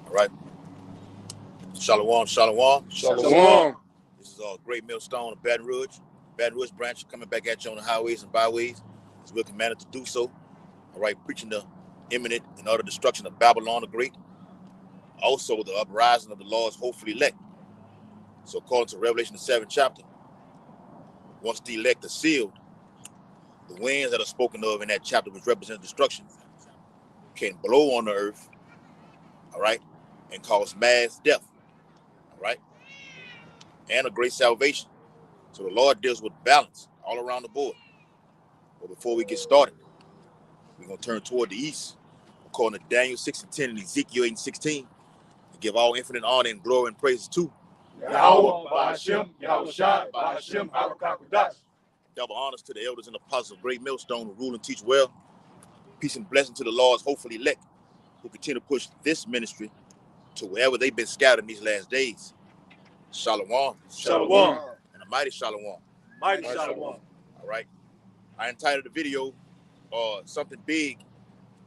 All right. Shalom, shalom. Shalom. This is Great Millstone of Baton Rouge. Baton Rouge branch coming back at you on the highways and byways as we're commanded to do so. All right, preaching the imminent and utter destruction of Babylon the Great. Also the uprising of the Lord's hopefully elect. So according to Revelation the 7th chapter, once the elect are sealed, the winds that are spoken of in that chapter, which represent destruction, can blow on the earth, all right, and cause mass death, all right, and a great salvation. So the Lord deals with balance all around the board. But before we get started, we're going to turn toward the east, according to Daniel 6:10 and Ezekiel 8:16, to give all infinite honor and glory and praises to Yahweh, Ba'ashem, Yahushua, Ba'ashem, Harakakadash. double honors to the elders and apostles of Great Millstone who rule and teach well. Peace and blessing to the Lord's hopefully elect who continue to push this ministry to wherever they've been scattered in these last days. Shalom. Shalom. And a mighty shalom. Mighty Shalom. All right. I entitled the video, Something Big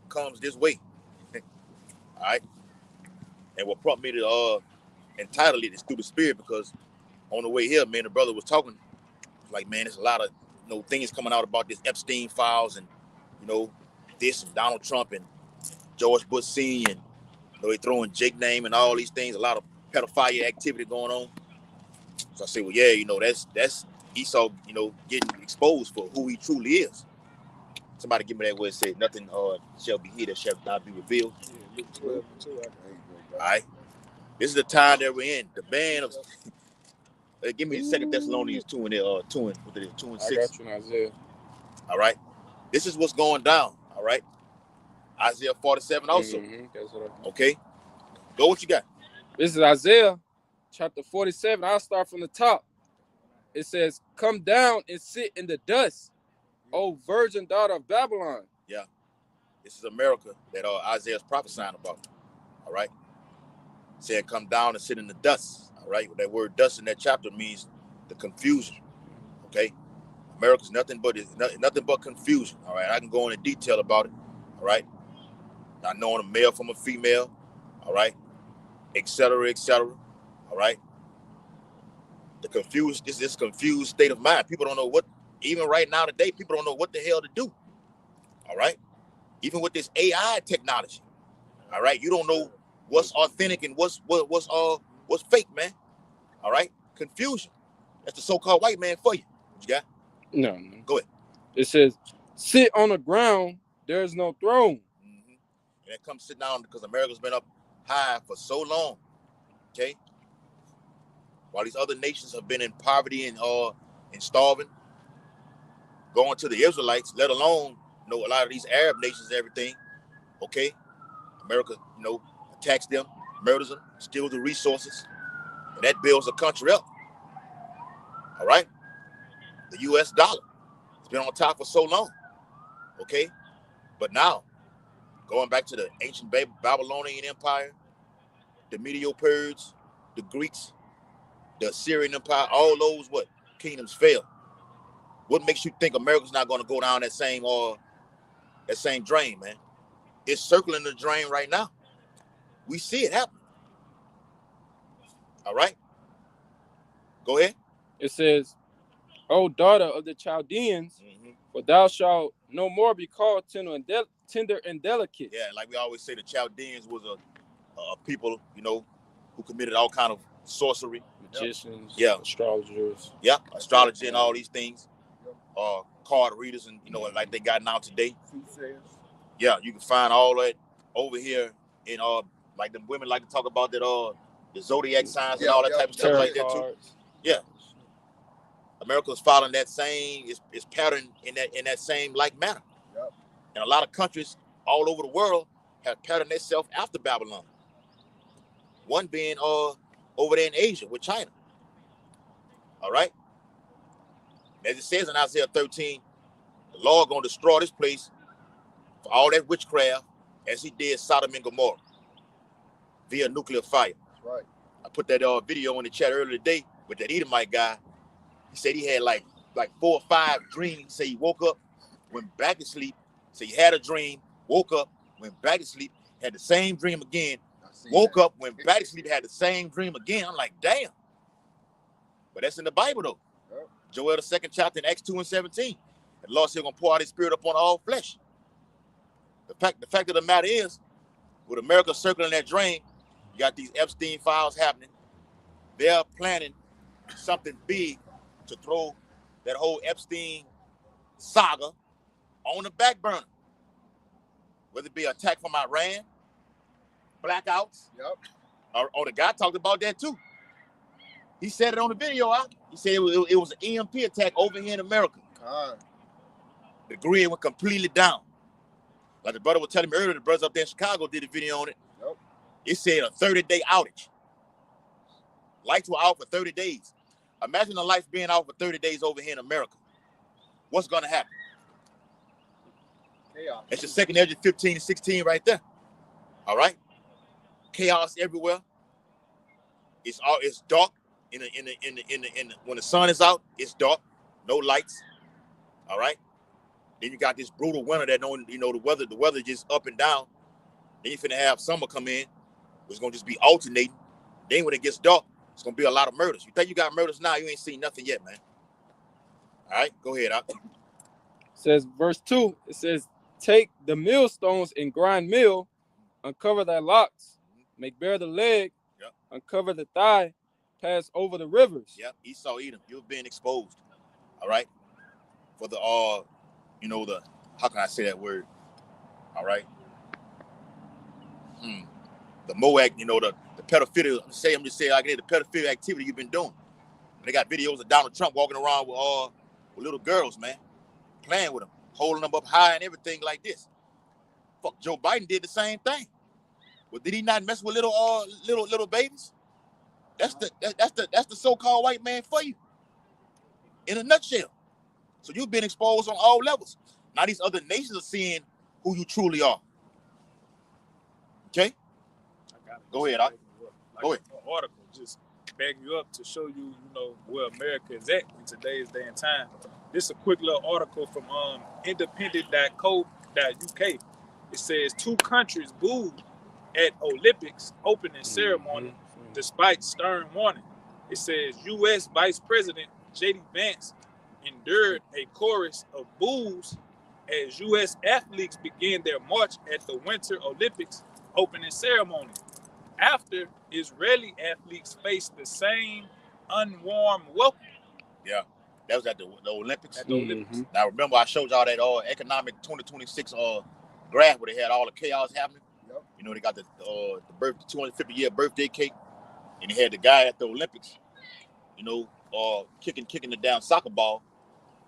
Comes This Way. All right. And what prompted me to entitle it is through the spirit, because on the way here, man, the brother was talking like, man, there's a lot of things coming out about this Epstein files and this and Donald Trump and George Bush Sr. and they throwing Jake name and all these things, a lot of pedophile activity going on. So I say, well, yeah, that's Esau, getting exposed for who he truly is. Somebody give me that word, it said nothing shall be hid that shall not be revealed. All right. This is the time that we're in. The band of give me 2 Thessalonians 2 and 2 and 6. I got you in Isaiah. All right. This is what's going down. All right. Isaiah 47 also. Okay. Go what you got. This is Isaiah chapter 47. I'll start from the top. It says, "Come down and sit in the dust, O virgin daughter of Babylon." Yeah. This is America that Isaiah's prophesying about. All right. Saying, come down and sit in the dust. All right. That word dust in that chapter means the confusion. Okay. America's nothing but confusion. All right. I can go into detail about it. All right. Not knowing a male from a female. All right. Et cetera, et cetera. All right. This confused state of mind. People don't know what, even right now today, people don't know what the hell to do. All right. Even with this AI technology. All right. You don't know what's authentic and what's fake, man. All right. Confusion. That's the so-called white man for you. What you got? No. Go ahead. It says, "Sit on the ground, there is no throne." Mm-hmm. And that comes sit down because America's been up high for so long. Okay. While these other nations have been in poverty and starving, going to the Israelites, let alone a lot of these Arab nations and everything. Okay. America, attacks them, murders them, steals the resources, and that builds a country up. All right. The U.S. dollar has been on top for so long. Okay. But now, going back to the ancient Babylonian Empire, the Medo-Persians, the Greeks, the Assyrian Empire, all those kingdoms failed. What makes you think America's not going to go down that same drain, man? It's circling the drain right now. We see it happen. All right. Go ahead. It says, "O daughter of the Chaldeans, for thou shalt no more be called tender and delicate." Yeah, like we always say, the Chaldeans was a people, who committed all kind of sorcery. Magicians, yeah, astrologers. Yeah, astrology and all these things. Card readers and, like they got now today. Yeah, you can find all that over here in like the women like to talk about that the zodiac signs and all that type of stuff like that too. Yeah. America's following that same is pattern in that same like manner. Yep. And a lot of countries all over the world have patterned themselves after Babylon. One being over there in Asia with China. All right. As it says in Isaiah 13, the Lord gonna destroy this place for all that witchcraft as he did Sodom and Gomorrah via nuclear fire. That's right. I put that video in the chat earlier today with that Edomite guy. He said he had like 4 or 5 dreams. Say he woke up, went back to sleep. Say he had a dream, woke up, went back to sleep, had the same dream again, Woke up, went back to sleep, had the same dream again. I'm like, damn. But that's in the Bible, though. Yep. Joel, the 2nd chapter in Acts 2 and 17. And the Lord said, going to pour out his spirit upon all flesh. The fact of the matter is, with America circling that drain, you got these Epstein files happening. They're planning something big to throw that whole Epstein saga on the back burner. Whether it be an attack from Iran, blackouts. Yep. Or the guy talked about that too. He said it on the video. He said it was an EMP attack over here in America. The grid went completely down. Like the brother was telling me earlier, the brothers up there in Chicago did a video on it. Yep. It said a 30-day outage. Lights were out for 30 days. Imagine the lights being out for 30 days over here in America. What's going to happen? Chaos. That's your second edge of 15 and 16 right there. All right? Chaos everywhere. It's dark. When the sun is out, it's dark. No lights. All right? Then you got this brutal winter that the weather just up and down. Then you're finna have summer come in, it's gonna just be alternating. Then when it gets dark, it's gonna be a lot of murders. You think you got murders now, you ain't seen nothing yet, man. All right, go ahead. Says verse 2, it says, take the millstones and grind meal, uncover thy locks, make bare the leg, yep. Uncover the thigh, pass over the rivers. Yep, Esau, Edom, you've been exposed. All right, for the how can I say that word? All right. The Moab, the pedophilia, I'm just saying like the pedophilia activity you've been doing. They got videos of Donald Trump walking around with little girls, man, playing with them, holding them up high and everything like this. Fuck, Joe Biden did the same thing. Well, did he not mess with little babies? That's the so-called white man for you. In a nutshell. So you've been exposed on all levels. Now these other nations are seeing who you truly are. Okay? Go ahead. Go ahead. An article just back you up to show you, where America is at in today's day and time. This is a quick little article from independent.co.uk. It says 2 countries booed at Olympics opening ceremony despite stern warning. It says U.S. Vice President J.D. Vance endured a chorus of boos as U.S. athletes began their march at the Winter Olympics opening ceremony, after Israeli athletes faced the same unwarm welcome. Yeah, that was at the Olympics. At the Olympics. Now remember, I showed y'all that economic 2026 graph where they had all the chaos happening. Yep. They got the 250-year birthday cake, and they had the guy at the Olympics, kicking the damn soccer ball,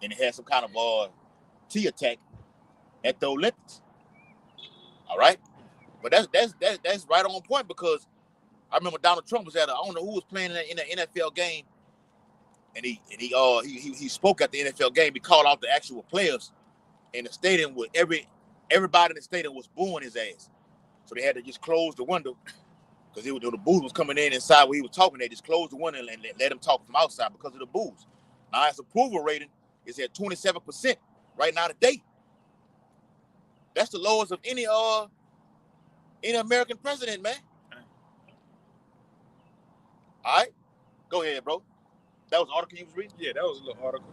and they had some kind of tea attack at the Olympics. All right, but that's right on point, because I remember Donald Trump was I don't know who was playing in an NFL game, and he spoke at the NFL game. He called out the actual players in the stadium, with everybody in the stadium was booing his ass. So they had to just close the window, because the booze was coming in inside where he was talking. They just closed the window and let him talk from outside because of the booze. Now his approval rating is at 27% right now today. That's the lowest of any American president, man. All right, go ahead, bro. That was the article you was reading? Yeah, that was a little article.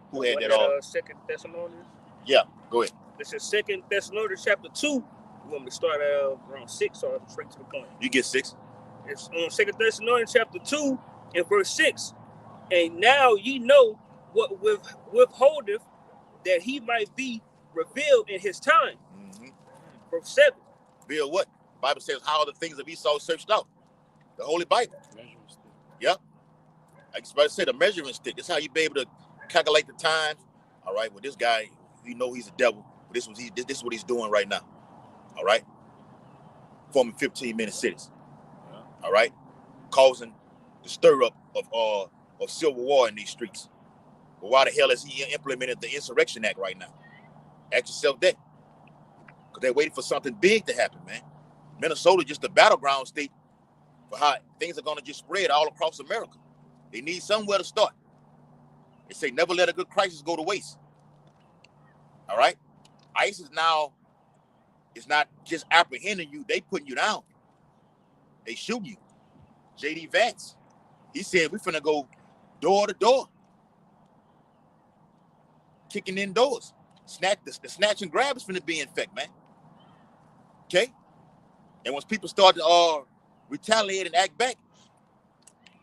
Who had that? 2 Thessalonians. Yeah, go ahead. This is 2 Thessalonians chapter 2. You want me to start around 6 or straight to the point? You get 6. It's 2 Thessalonians chapter 2 and verse 6. And now ye know what withholdeth, that he might be revealed in his time. Mm-hmm. Verse 7. Reveal what? The Bible says, how are the things of Esau searched out? The Holy Bible. Yep. Like I said, the measuring stick. That's how you be able to calculate the times. All right. Well, this guy, he's a devil. But this is what he's doing right now. All right. Forming 15-minute cities. Yeah. All right. Causing the stir up of civil war in these streets. But why the hell has he implemented the Insurrection Act right now? Ask yourself that. Because they're waiting for something big to happen, man. Minnesota just a battleground state for how things are going to just spread all across America. They need somewhere to start. They say never let a good crisis go to waste. All right? ICE is now, it's not just apprehending you, they putting you down. They shooting you. JD Vance. He said we finna go door to door. Kicking in doors. The snatch and grab is finna be in effect, man. Okay? And once people start to retaliate and act back,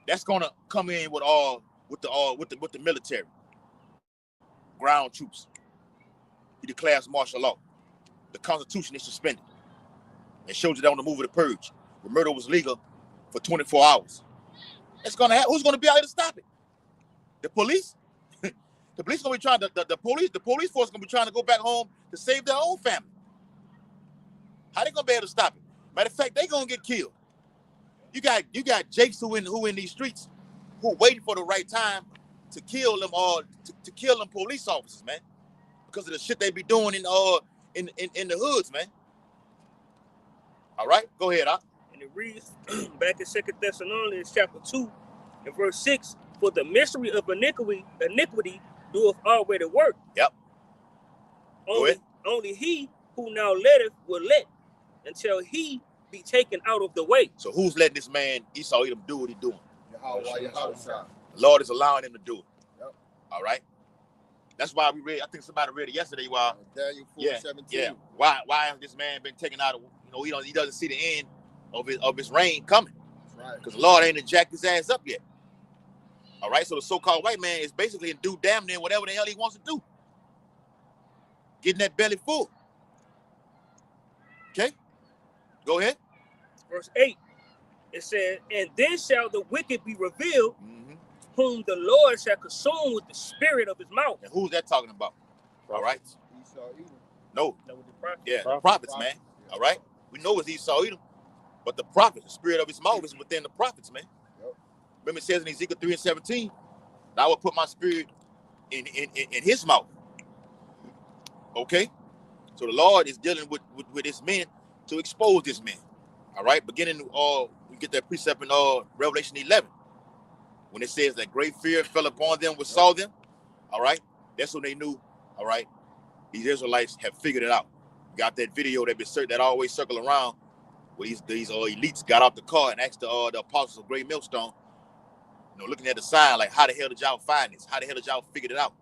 that's gonna come in with the military. Ground troops. He declares martial law. The Constitution is suspended. It shows you that on the move of the purge, where murder was legal for 24 hours. It's gonna happen. Who's gonna be out here to stop it? The police? The police gonna be trying the police force gonna be trying to go back home to save their own family. How they gonna be able to stop it? Matter of fact, they gonna get killed. You got Jakes who in these streets who waiting for the right time to kill them to kill them police officers, man, because of the shit they be doing in the hoods, man. All right, go ahead, And it reads back in 2 Thessalonians chapter 2 and verse 6, for the mystery of iniquity doeth already work. Yep. Only he who now letteth will let until he be taken out of the way. So who's letting this man Esau Edom do what he's doing? The Lord is allowing him to do it. Yep. All right. That's why we read. I think somebody read it yesterday. While Daniel 4:17. Yeah. Why has this man been taken out of? He doesn't see the end of his reign coming. Right. Because the Lord ain't jacked his ass up yet. All right. So the so-called white man is basically in do damn near whatever the hell he wants to do. Getting that belly full. Okay. Go ahead. Verse 8. It says, and then shall the wicked be revealed, whom the Lord shall consume with the spirit of his mouth. And who's that talking about? All right. Esau Edom. No. That was the prophet. Yeah, the prophets, man. All right. We know it's Esau Edom, but the prophets, the spirit of his mouth is within the prophets, man. Yep. Remember it says in Ezekiel 3:17, I will put my spirit in his mouth. Okay? So the Lord is dealing with this man to expose this man. All right, beginning we get that precept in Revelation 11 when it says that great fear fell upon them which saw them. All right, that's when they knew. All right, these Israelites have figured it out. Got that video that always circle around where these elites got out the car and asked the apostles of Great Millstone, looking at the sign like, how the hell did y'all find this? How the hell did y'all figure it out?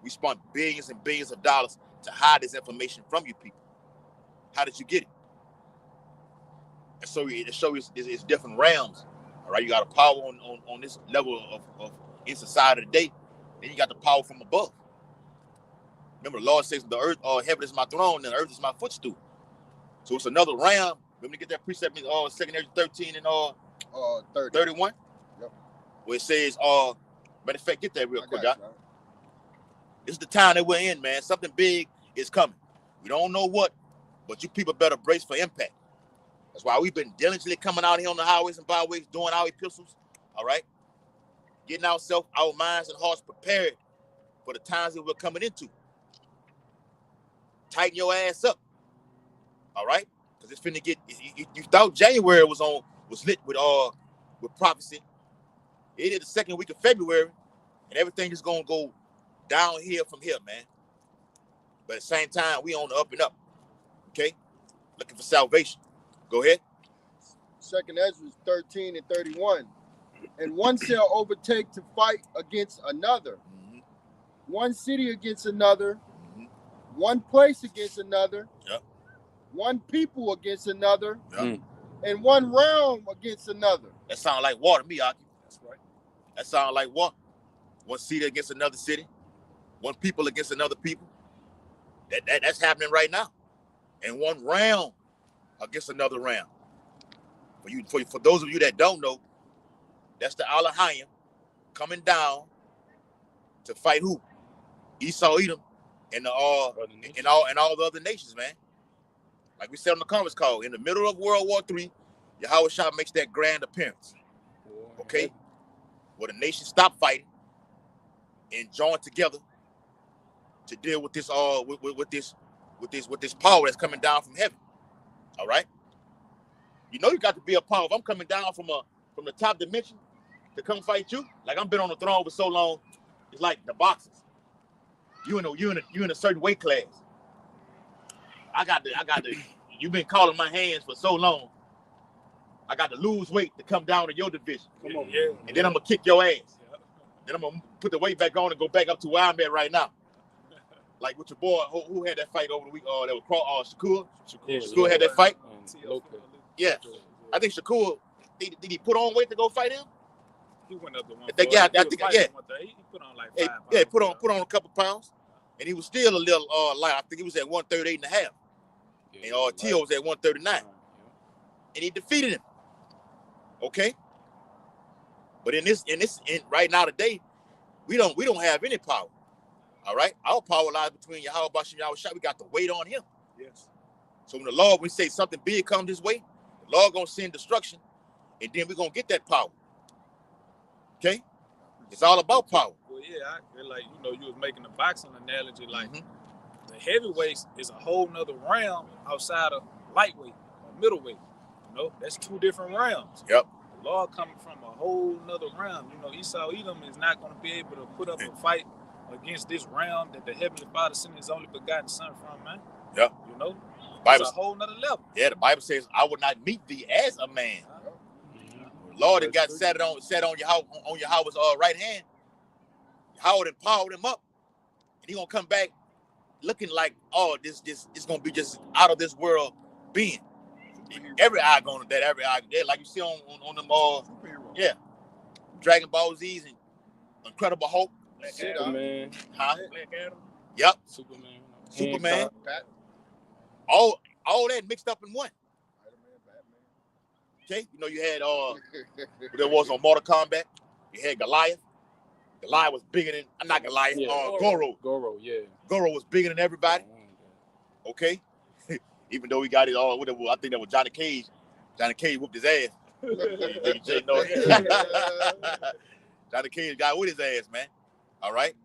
We spent billions and billions of dollars to hide this information from you people. How did you get it? And so it shows it's different realms. All right, you got a power on this level of in society today. Then you got the power from above. Remember, the Lord says, the earth, heaven is my throne, and the earth is my footstool. So it's another realm. Let me get that precept in 2 Corinthians 13 and 31. Yep. Where it says, matter of fact, get that real quick, guys. This is the time that we're in, man. Something big is coming. We don't know what, but you people better brace for impact. That's why we've been diligently coming out here on the highways and byways, doing our epistles, all right? Getting ourselves, our minds and hearts prepared for the times that we're coming into. Tighten your ass up, all right? Because it's finna get, you thought January was lit with prophecy. It is the second week of February, and everything is gonna go downhill from here, man. But at the same time, we on the up and up, okay? Looking for salvation. Go ahead. 2nd Ezra 13 and 31. And one shall overtake to fight against another. One city against another. One place against another. Yep. One people against another. Yep. And one realm against another. That sounds like war to me, Aki. That's right. That sounds like war. One city against another city. One people against another people. That's happening right now. And one realm against another realm. For those of you that don't know, that's the Alahayim coming down to fight who? Esau Edom and all the other nations, man. Like we said on the conference call, in the middle of World War III, Yahweh Shah makes that grand appearance. Okay? Where the nations stop fighting and join together to deal with this with this power that's coming down from heaven. All right? You got to be a power. If I'm coming down from the top dimension to come fight you, like I've been on the throne for so long, it's like the boxers. You in a certain weight class. I got the you've been calling my hands for so long. I got to lose weight to come down to your division. Come on, yeah. And then I'm gonna kick your ass. Yeah. Then I'm gonna put the weight back on and go back up to where I'm at right now. Like with your boy who had that fight over the week. That was Shakur. Shakur had that fight. Yeah, I think Shakur. Did he put on weight to go fight him? He went up to one. Yeah, I think he put on like 5 pounds. Yeah, put on a couple pounds, and he was still a little light. I think he was at 138 and a half, and Tio was at 139, and he defeated him. Okay, but in right now today, we don't have any power. All right, our power lies between Yahweh Bashim and Yahweh Shai. We got to wait on him. Yes. So when the Lord, we say something big comes this way, the Lord gonna send destruction, and then we're gonna get that power. Okay, it's all about power. Well, yeah, I feel like you was making a boxing analogy. Like the heavyweights is a whole nother realm outside of lightweight or middleweight. That's 2 different realms. Yep. The Lord coming from a whole nother realm. Esau Edom is not going to be able to put up a fight against this realm that the Heavenly Father sent His only begotten Son from, man. Yep. It's a whole nother level. Yeah, the Bible says, "I would not meet thee as a man." Lord had got sat on Yahweh's right hand. Yahweh empowered him up, and he gonna come back looking like, this is gonna be just out of this world being. Every eye gonna that every eye, like you see on them Dragon Ball Z's and Incredible Hulk, Superman, huh? Black Adam. Yep, Superman, all that mixed up in one. Okay, you had there was on Mortal Kombat. You had Goliath. Goliath was bigger than not Goliath. Goro. Goro, yeah. Goro was bigger than everybody. Okay, even though he got it all. I think that was Johnny Cage. Johnny Cage whooped his ass. Johnny Cage got with his ass, man. All right,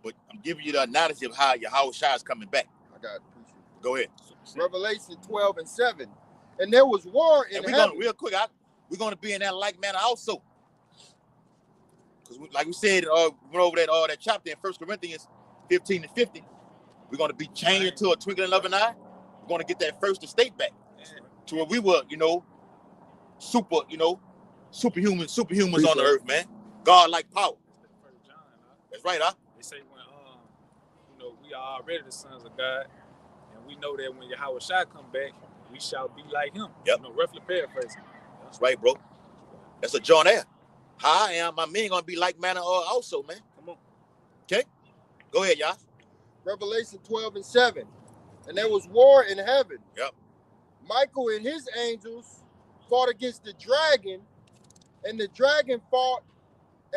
but I'm giving you the analogy of how Yahweh Shai is coming back. I got it. Appreciate it. Go ahead. Revelation 12:7. And there was war in heaven. Real quick, we're going to be in that like manner also. Because like we said, we went over that chapter in 1 Corinthians 15 and 50. We're going to be changed to a twinkling of an eye. We're going to get that first estate back to where we were, superhumans on the earth, man. God-like power. That's right, huh? They say when, we are already the sons of God, and we know that when Yahweh Shai come back, we shall be like him. Yep. Roughly paraphrasing. That's right, bro. That's a John there. How I am, my men gonna be like manner also, man. Come on. Okay? Go ahead, y'all. Revelation 12:7. And there was war in heaven. Yep. Michael and his angels fought against the dragon, and the dragon fought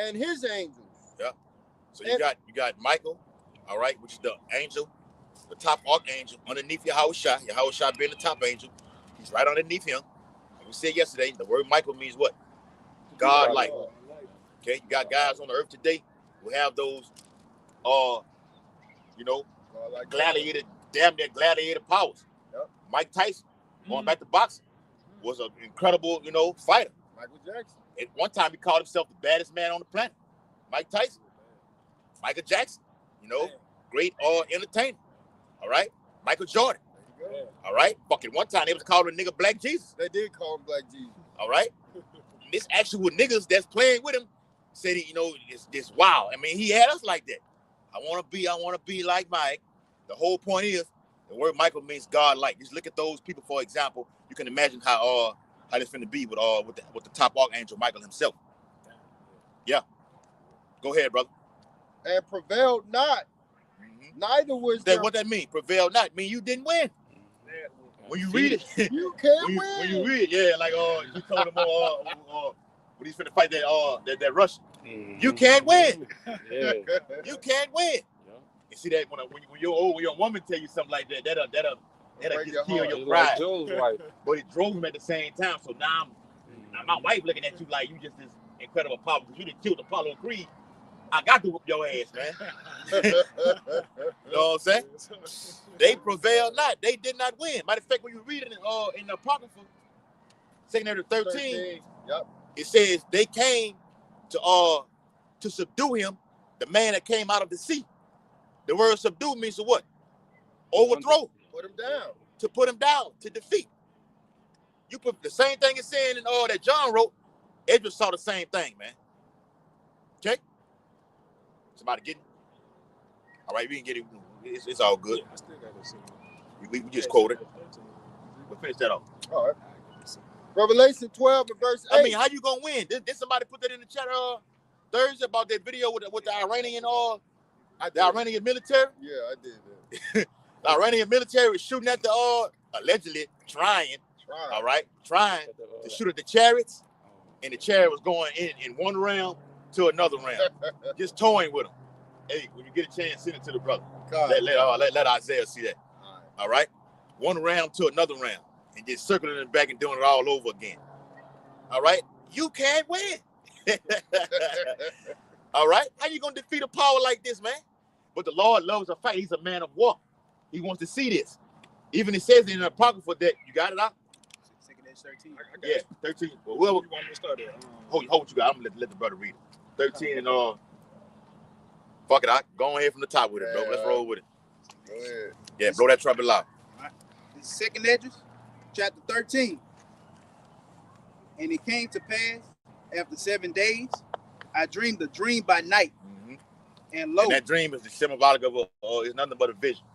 and his angels. Yep. So you got Michael, all right, which is the angel, the top archangel underneath Yahweh Shai. Yahweh Shai being the top angel. He's right underneath him. Like we said yesterday, the word Michael means what? God-like. Okay, you got guys on the earth today who have those, gladiator, damn near gladiator powers. Yep. Mike Tyson, going back to boxing, was an incredible, fighter. Michael Jackson. At one time, he called himself the baddest man on the planet. Mike Tyson. Michael Jackson, great entertainer. All right? Michael Jordan. All right? Fucking one time, they was calling a nigga Black Jesus. They did call him Black Jesus. All right? This actual niggas that's playing with him said, this wow. I mean, he had us like that. I want to be like Mike. The whole point is, the word Michael means God-like. Just look at those people, for example. You can imagine how this finna be with the top archangel Michael himself. Yeah. Go ahead, brother. And prevailed not. Mm-hmm. Neither was there. What that mean? Prevailed not. Mean you didn't win. When you read it, you can't win. When you read it, yeah, like you told him when he's finna fight that Russian. Mm-hmm. You can't win. Yeah. You can't win. Yeah. You see that when your woman tell you something like that'll just kill your pride. Like but it drove him at the same time. So now my wife looking at you like you just this incredible power because you didn't kill Apollo Creed. I got to whoop your ass, man. You know what I'm saying? They prevailed not. They did not win. Matter of fact, when you read it in the Apocrypha, 2 13, yep. It says they came to subdue him, the man that came out of the sea. The word subdue means to what? Overthrow. Put him down. To put him down, to defeat. You put the same thing it's saying in all that John wrote. Edward saw the same thing, man. Okay? Somebody getting it? All right, we can get it. It's all good. Yeah, I still got to see. We just quoted. We'll finish that off. All right. Revelation 12 and verse 8. I mean, how you gonna win? Did somebody put that in the chat Thursday about that video with the Iranian the Iranian military? Yeah, I did that. The Iranian military was shooting at the allegedly trying to shoot at the chariots, and the chariot was going in one round to another round, just toying with them. Hey, when you get a chance, send it to the brother. Let Isaiah see that. All right, one round to another round, and just circling it back and doing it all over again. All right, you can't win. All right, how you gonna defeat a power like this, man? But the Lord loves a fight. He's a man of war. He wants to see this. Even it says in the Apocrypha that you got it out. 13. Yeah, 13. Well, whoever You want me to start there? hold what you got. I'm gonna let the brother read it. 13 and fuck it, I go ahead from the top with it, bro. Let's roll with it. Go ahead. Yeah, blow that trumpet loud. All right. This is 2nd Esdras, chapter 13. And it came to pass after 7 days, I dreamed a dream by night, and lo, And that dream is the symbolic of it's nothing but a vision.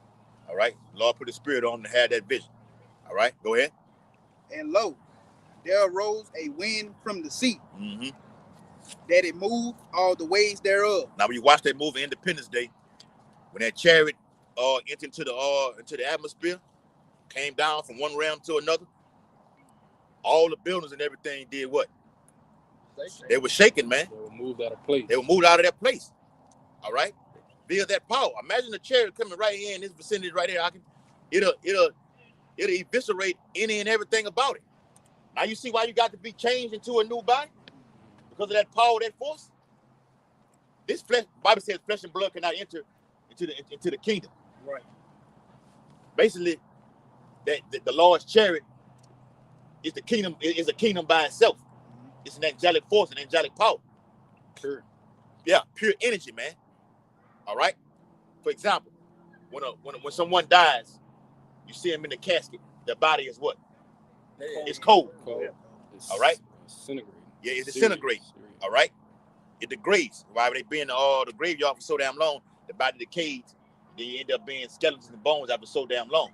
All right, Lord put the spirit on him to have that vision. All right, go ahead. and lo, there arose a wind from the sea, Mm-hmm. that it moved all the ways thereof. Now, when you watch that movie Independence Day, when that chariot entered into the atmosphere, came down from one realm to another, all the buildings and everything did what? They were shaking, man. They were moved out of place. They were moved out of that place. All right, via that power. Imagine a chariot coming right here in this vicinity right here. It'll eviscerate any and everything about it. Now you see why you got to be changed into a new body? Because of that power, that force. This flesh, the Bible says, flesh and blood cannot enter into the kingdom. Right. Basically, that the Lord's chariot is the kingdom. Is a kingdom by itself. It's an angelic force, an angelic power. Pure. Yeah, pure energy, man. All right. For example, when someone dies, you see them in the casket. Their body is what? It's cold. Cold. Yeah. It's All right. Disintegrating. Yeah, it disintegrates. All right. It degrades. Why they be in the graveyard for so damn long? The body decays. They end up being skeletons and bones after so damn long.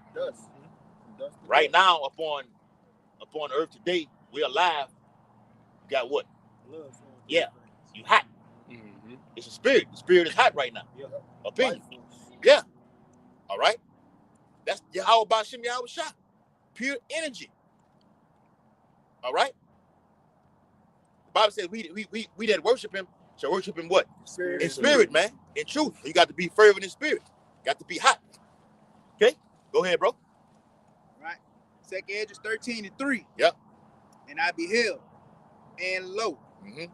Right now, upon Earth today, we're alive. You got what? Yeah, you hot. Mm-hmm. It's a spirit. The spirit is hot right now. Yeah. Opinion. Yeah. All right. That's Yahweh Bashim Yahweh Shah. Pure energy. All right. The Bible says we that worship him shall worship him what? In spirit, man. In truth. You got to be fervent in spirit. Got to be hot. Okay? Go ahead, bro. Right. 2nd Esdras 13 and 3. Yep. And I beheld, and lo, Mm-hmm.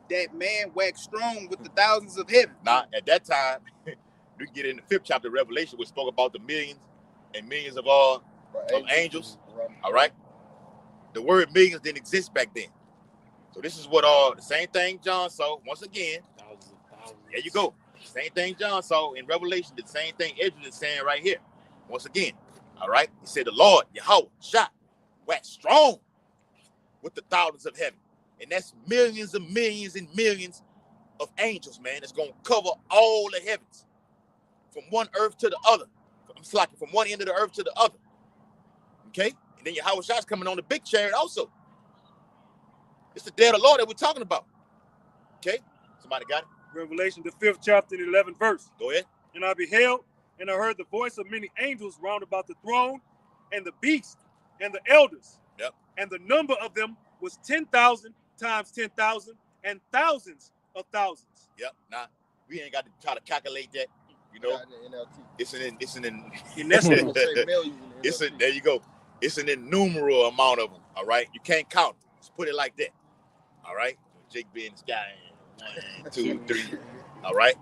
that man waxed strong with the thousands of heaven. Now, at that time, we get in the 5th chapter of Revelation, which spoke about the millions and millions of angels. All right. The word millions didn't exist back then. So this is what the same thing John saw. Once again, Thousands. there you go. Same thing John saw in Revelation. The same thing Edward is saying right here. Once again. All right. He said the Lord, Yahweh, Shah, waxed strong with the thousands of heaven. And that's millions and millions and millions of angels, man. It's going to cover all the heavens from one earth to the other. From one end of the earth to the other. Okay? And then Yahweh Shah's coming on the big chariot also. It's the day of the Lord that we're talking about. Okay? Somebody got it? Revelation, the 5th chapter and 11th verse. Go ahead. And I beheld, and I heard the voice of many angels round about the throne, and the beast, and the elders. Yep. And the number of them was 10,000 times 10,000, and thousands of thousands. Yep. Nah, we ain't got to try to calculate that. You know, there you go. It's an innumerable amount of them. All right, you can't count. Let's put it like that. All right, Jake be in the sky. 1, 2, 3. All right.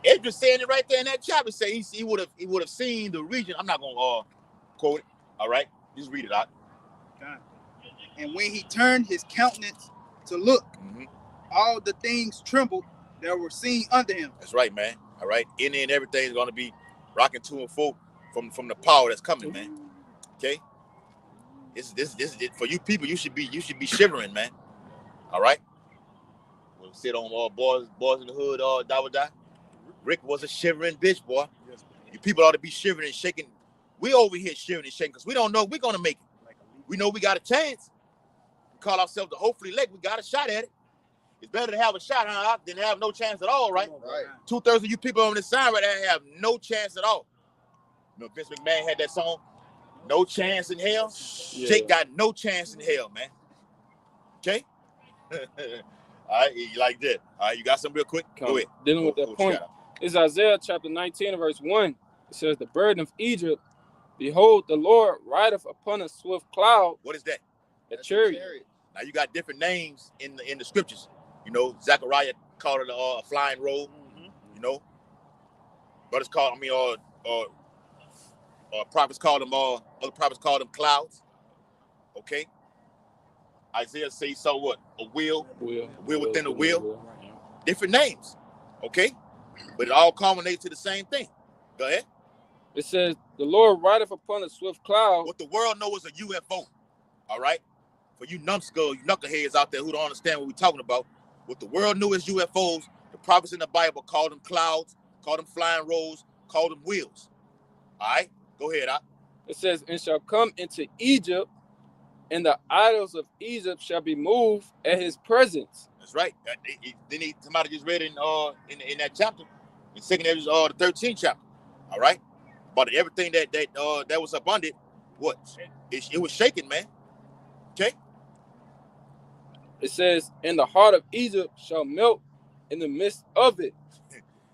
Edward's saying it right there in that chapter. Say he would have seen the region. I'm not gonna quote it. All right, just read it out. And when he turned his countenance to look, all the things trembled that were seen under him. That's right, man. All right, any and everything is gonna be rocking to and fro from the power that's coming, man. Okay. This for you people. You should be shivering, man. All right. We'll sit on boys in the hood. Die. Rick was a shivering bitch, boy. Yes, you people ought to be shivering and shaking. We over here shivering and shaking because we don't know if we're gonna make it. We know we got a chance. We call ourselves the hopefully elect. We got a shot at it. It's better to have a shot than have no chance at all, right? Right. 2/3 of you people on the side right there have no chance at all. You know, Vince McMahon had that song, "No Chance in Hell." Yeah. Jake got no chance in hell, man. Okay. All right, you like that. All right, you got something real quick? Go ahead. Dealing with that point. It's Isaiah chapter 19, verse 1. It says, the burden of Egypt, behold, the Lord rideth upon a swift cloud. What is that? A chariot. Now you got different names in the scriptures. You know, Zechariah called it a flying robe. Mm-hmm. You know, brothers call prophets called them other prophets called them clouds. Okay. Isaiah says so what? A wheel within a wheel. Different names. Okay. But it all culminates to the same thing. Go ahead. It says, the Lord rideth upon a swift cloud. What the world knows is a UFO. All right? For you numbskull, you knuckleheads out there who don't understand what we're talking about, what the world knew as UFOs, the prophets in the Bible called them clouds, called them flying rolls, called them wheels. All right? Go ahead, Op. It says, and shall come into Egypt, and the idols of Egypt shall be moved at his presence. That's right. Then somebody just read in that chapter, in 2nd Ezra, the 13th chapter. All right? But everything that was abundant, what? It was shaking, man. Okay? It says, and the heart of Egypt shall melt in the midst of it.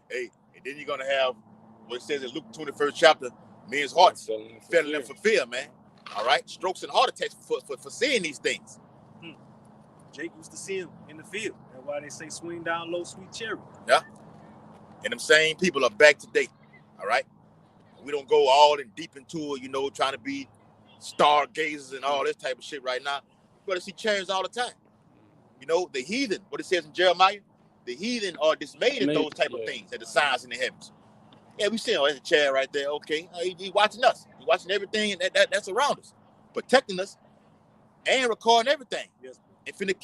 Hey, and then you're going to have what it says in Luke 21st chapter, men's hearts failing them for fear, man. All right? Strokes and heart attacks for seeing these things. Jake used to see him in the field. That's why they say swing down low, sweet cherry. Yeah. And them same people are back today. All right? We don't go all in deep into it, you know, trying to be stargazers and all this type of shit right now. You're going to see chariots all the time. You know, the heathen, what it says in Jeremiah, the heathen are dismayed at those type of things, at the signs in the heavens. Yeah, we see, there's a chariot right there, okay. He's watching us. He's watching everything that's around us, protecting us and recording everything. Yes. If finna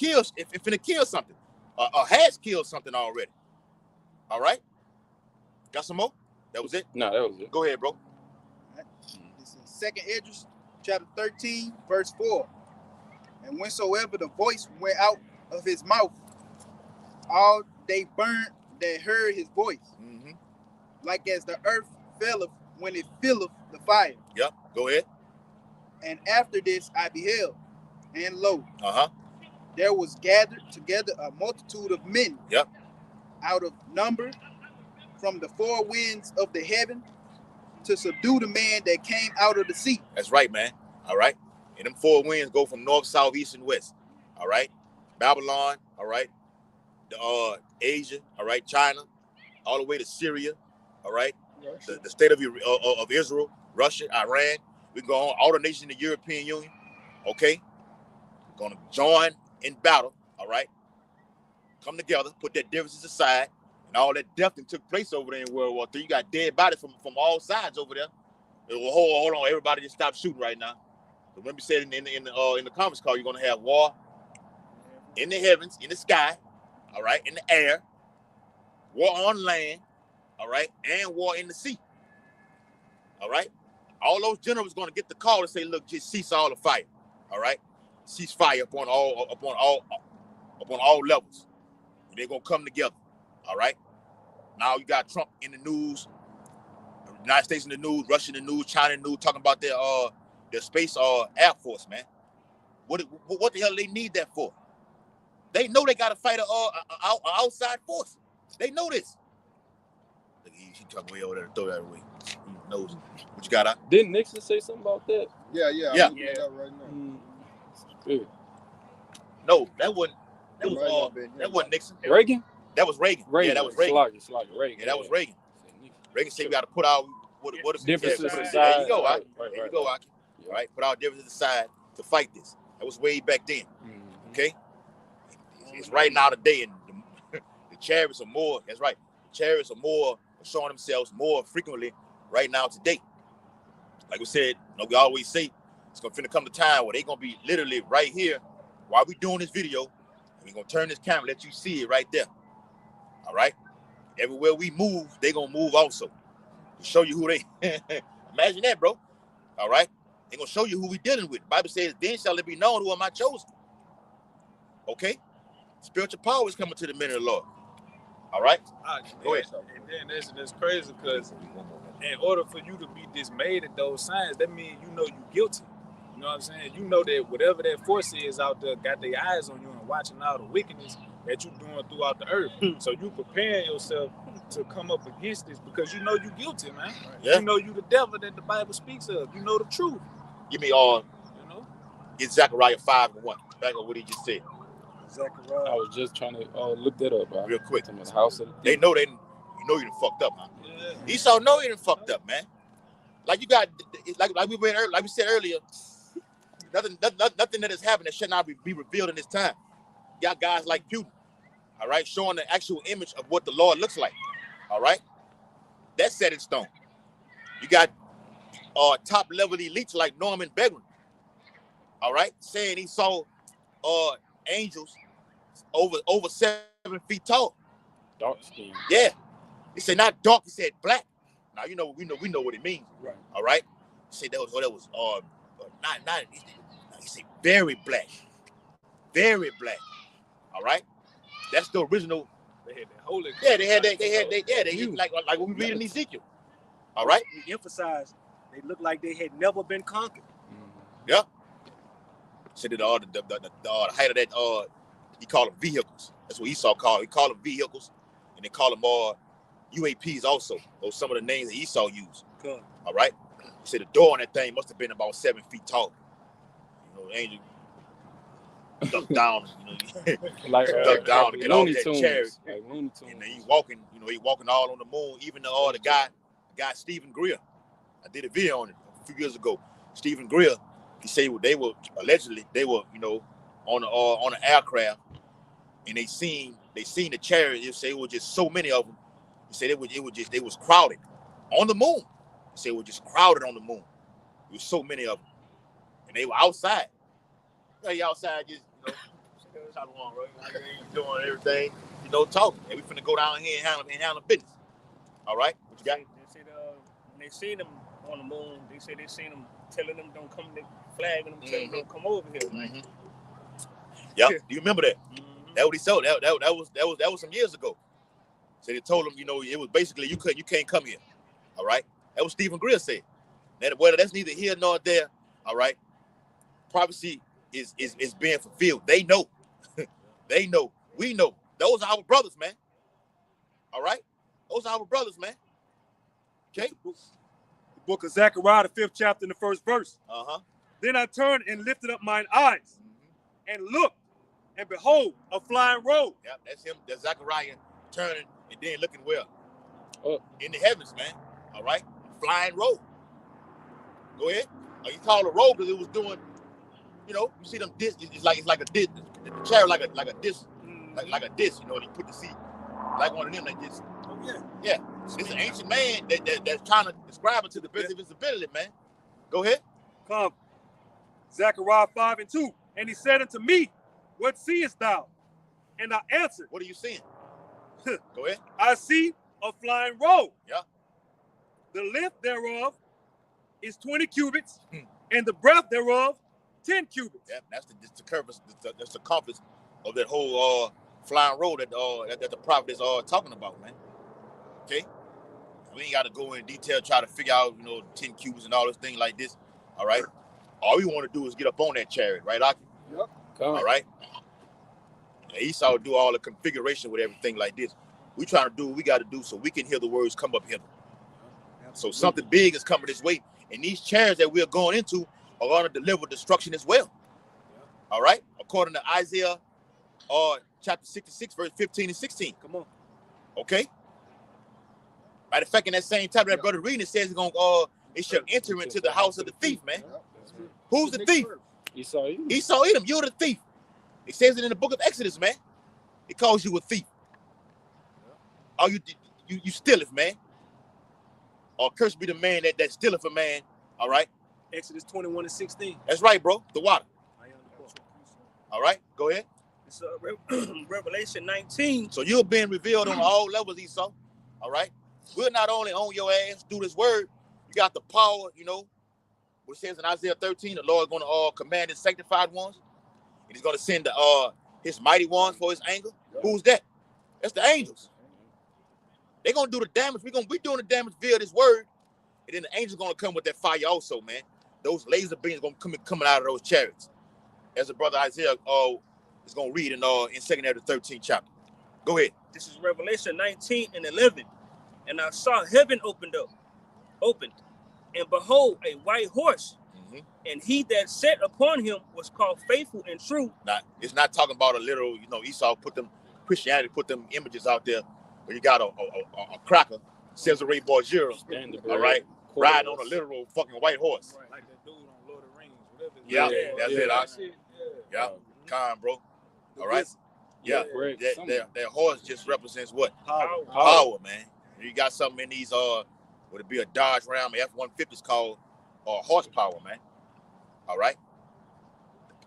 kill something, or has killed something already. All right? Got some more? That was it? No, that was it. Go ahead, bro. Right. This is 2nd Ezra, chapter 13, verse 4. And whensoever the voice went out of his mouth, all they burned that heard his voice. Mm-hmm. Like as the earth felleth when it filleth the fire. Yep, go ahead. And after this I beheld, and lo, there was gathered together a multitude of men. Yep. Out of number, from the four winds of the heaven, to subdue the man that came out of the sea. That's right, man. All right. And them four winds go from north, south, east, and west. All right. Babylon. All right. Asia. All right. China. All the way to Syria. All right. The state of Israel, Russia, Iran. We can go on. All the nations in the European Union. Okay. Going to join in battle. All right. Come together. Put their differences aside. And all that death that took place over there in World War III. You got dead bodies from all sides over there. Well, hold on. Everybody just stop shooting right now. Remember, said in the conference call, you're gonna have war in the heavens, in the sky, all right, in the air, war on land, all right, and war in the sea, all right. All those generals gonna get the call to say, look, just cease all the fire, all right, cease fire upon all levels. And they're gonna come together, all right. Now you got Trump in the news, the United States in the news, Russia in the news, China in the news, talking about their space Air Force, man. What the hell they need that for? They know they got to fight an outside force. They know this. Look, he talking way over there to throw that away. He knows what you got out. Didn't Nixon say something about that? Yeah. Right now. No, that wasn't Nixon. Reagan? That was Reagan. Yeah, that was Reagan. Reagan. Yeah, that was Reagan. Reagan said we got to put our what is differences aside. There you go, Aki. There you go, Aki. All right, put our differences aside to fight this. That was way back then. Mm-hmm. Okay, it's right now today, and the chariots are more. That's right, chariots are more showing themselves more frequently right now today. Like we said, we always say It's gonna come to time where they gonna be literally right here while we doing this video, and we gonna turn this camera, let you see it right there. All right. Everywhere we move, they gonna move also to show you who they. Imagine that, bro. All right. They gonna show you who we dealing with. The Bible says, "Then shall it be known who am I chosen." Okay. Spiritual power is coming to the men of the Lord. All right. Go ahead. And then that's crazy because in order for you to be dismayed at those signs, that means you know you're guilty. You know what I'm saying? You know that whatever that force is out there got their eyes on you and watching all the wickedness that you're doing throughout the earth. So you preparing yourself to come up against this because you know you're guilty, man. Yeah. You know you the devil that the Bible speaks of. You know the truth. Give me get Zechariah 5:1. Back on what he just said. Zechariah. I was just trying to look that up, bro. Real quick. The house of the they know you done fucked up, man. Yeah. Esau know he done fucked up, man. Like you got, like we said earlier, nothing that has happened that should not be revealed in this time. You got guys like Putin, all right, showing the actual image of what the Lord looks like, all right. That's set in stone. You got top level elites like Norman Begrin, all right, saying he saw angels over 7 feet tall. Dark skin. Yeah. He said not dark, he said black. Now we know what it means. Right. All right. He said that was he said very black. Very black. All right. That's the original. They had that holy. Yeah, they had like what we read in Ezekiel. All right. We emphasize they look like they had never been conquered. Yeah. Said that the height of that he called them vehicles. That's what Esau called. He called them vehicles, and they call them UAPs also. Those some of the names that Esau used. Good. All right. He said the door on that thing must have been about 7 feet tall. You know, the angel ducked down, like ducked down to get off that chariot. Like Looney Tunes. And he walking, he walking all on the moon. Even the guy Stephen Greer. I did a video on it a few years ago. Stephen Greer, he said they were allegedly on an aircraft, and they seen the chariot. They say it was just so many of them. He said they was crowded on the moon. He said it was just crowded on the moon. There was so many of them, and they were outside. Hey, outside just doing everything, talking. And we finna go down here and handle business. All right, what you got? They said when they seen them on the moon, they said they seen them telling them don't come, they flagging them, telling them don't come over here. Mm-hmm. Yeah, do you remember that? Mm-hmm. That what he told. That was some years ago. So they told him, it was basically you can't come here. All right, that was Stephen Greer said. Whether that's neither here nor there. All right, prophecy is being fulfilled. They know. They know. We know. Those are our brothers, man. All right, those are our brothers, man. Okay. The book of Zechariah, the 5th chapter, and the 1st verse. Then I turned and lifted up mine eyes, and looked, and behold, a flying robe. Yep, that's him. That's Zechariah turning and then looking where? In the heavens, man. All right, flying robe. Go ahead. You call it a robe because it was doing. You see them discs. It's like a disc. The chariot like a disc, like a disc. And you put the seat like one of them like this. Oh yeah. Yeah. It's an ancient man that's trying to describe it to the best of his ability, man. Go ahead. Come. Zechariah 5:2. And he said unto me, what seest thou? And I answered, what are you seeing? Go ahead. I see a flying robe. Yeah. The length thereof is 20 cubits, and the breadth thereof 10 cubits. Yeah, that's the compass of that whole flying road that the prophet is talking about, man. Okay, we ain't got to go in detail try to figure out 10 cubits and all this thing like this. All right, all we want to do is get up on that chariot, right, Aki? Yep. All right. Esau do all the configuration with everything like this. We trying to do what we got to do so we can hear the words come up here. So something big is coming this way, and these chariots that we're going into are going to deliver destruction as well. All right, according to Isaiah, chapter 66, verse 15 and 16. Come on. Okay. Matter of fact, in that same chapter that brother reading, it says it shall enter into the house of the thief, man. Who's the thief? Esau Edom. Esau Edom, you're the thief. It says it in the book of Exodus, man. It calls you a thief. Oh, you stealeth, man. Or cursed be the man that stealeth a man, all right, Exodus 21:16. That's right, bro. The water. All right, go ahead. It's Revelation 19. So you're being revealed on all levels, Esau. All right. We're not only on your ass through this word. You got the power, you know. What it says in Isaiah 13, the Lord is going to command his sanctified ones. And he's going to send his mighty ones for his anger. Who's that? That's the angels. They're going to do the damage. We're doing the damage via this word. And then the angels going to come with that fire also, man. Those laser beams going to coming out of those chariots. As the brother Isaiah is going to read in 2nd Ezra 13th chapter. Go ahead. This is Revelation 19:11. And I saw heaven opened, and behold, a white horse. And he that sat upon him was called Faithful and True. Now, it's not talking about a literal, you know, Esau Christianity put them images out there, but you got a cracker, Cesare Borgia, all right, riding on a literal fucking white horse. Right, like that dude on Lord of the Rings, whatever. Yeah, that's it. Yeah, calm, bro. All right. Yeah, that horse just represents what? Power, man. You got something in these would it be a Dodge Ram F-150s called horsepower, man. All right.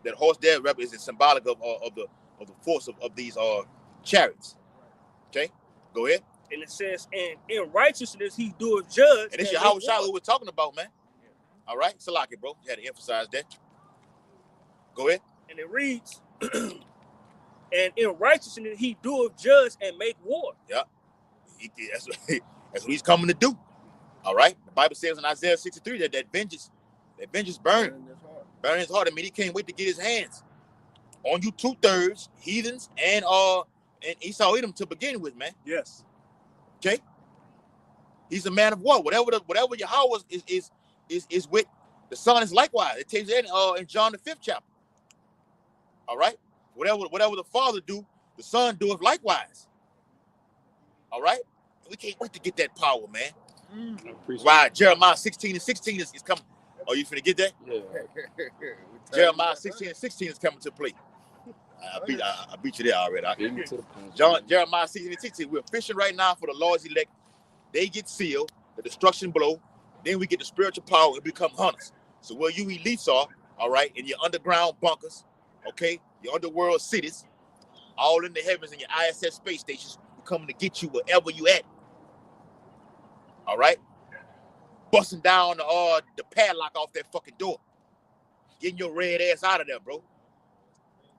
That horse there is symbolic of the force of these chariots. Okay, go ahead. And it says, and in righteousness he doeth judge. And it's Yahweh Shah who we're talking about, man. All right, Salaki, bro. You had to emphasize that. Go ahead. And it reads, and in righteousness he doeth judge and make war. Yeah, that's what he's coming to do. All right. The Bible says in Isaiah 63 that vengeance burn his heart. I mean, he can't wait to get his hands on you 2/3 heathens and Esau Edom to begin with, man. Yes. Okay. He's a man of war. Whatever Yahweh is with, the son is likewise. It tells you that in John the 5th chapter. All right. Whatever the father do, the son doeth likewise. All right. We can't wait to get that power, man. Why Jeremiah 16:16 is coming. Oh, you finna get that? Yeah. Jeremiah 16:16 is coming to play. I beat you there already. Jeremiah 16:16. We're fishing right now for the Lord's elect. They get sealed, the destruction blow. Then we get the spiritual power and become hunters. So where you elites are, all right, in your underground bunkers, okay, your underworld cities, all in the heavens and your ISS space stations, we're coming to get you wherever you at. All right, busting down the padlock off that fucking door, getting your red ass out of there, bro.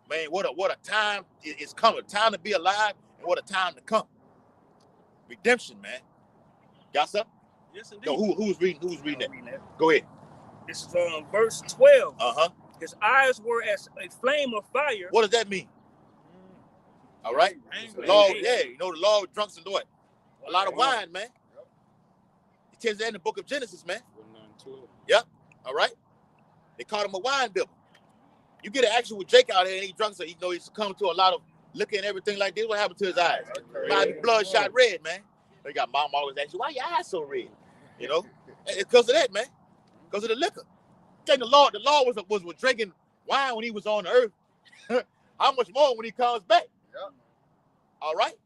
Man, what a time is coming. Time to be alive, and what a time to come. Redemption, man. Got something? Yes, indeed. No, who's reading that? Go ahead. This is verse 12. His eyes were as a flame of fire. What does that mean? All right. The law, yeah, you know the law of drunks and what? A lot of wine, man. It tells that in the book of Genesis, man. Yep. All right. They called him a wine bibber. You get an action with Jake out here and he drunk, so you know he's succumbed to a lot of liquor and everything like this. What happened to his eyes? Might be bloodshot red, man. They got mom always ask you, why your eyes so red? You know? It's because of that, man. Because of the liquor. The law was drinking wine when he was on the earth. How much more when he comes back? Yeah. All right?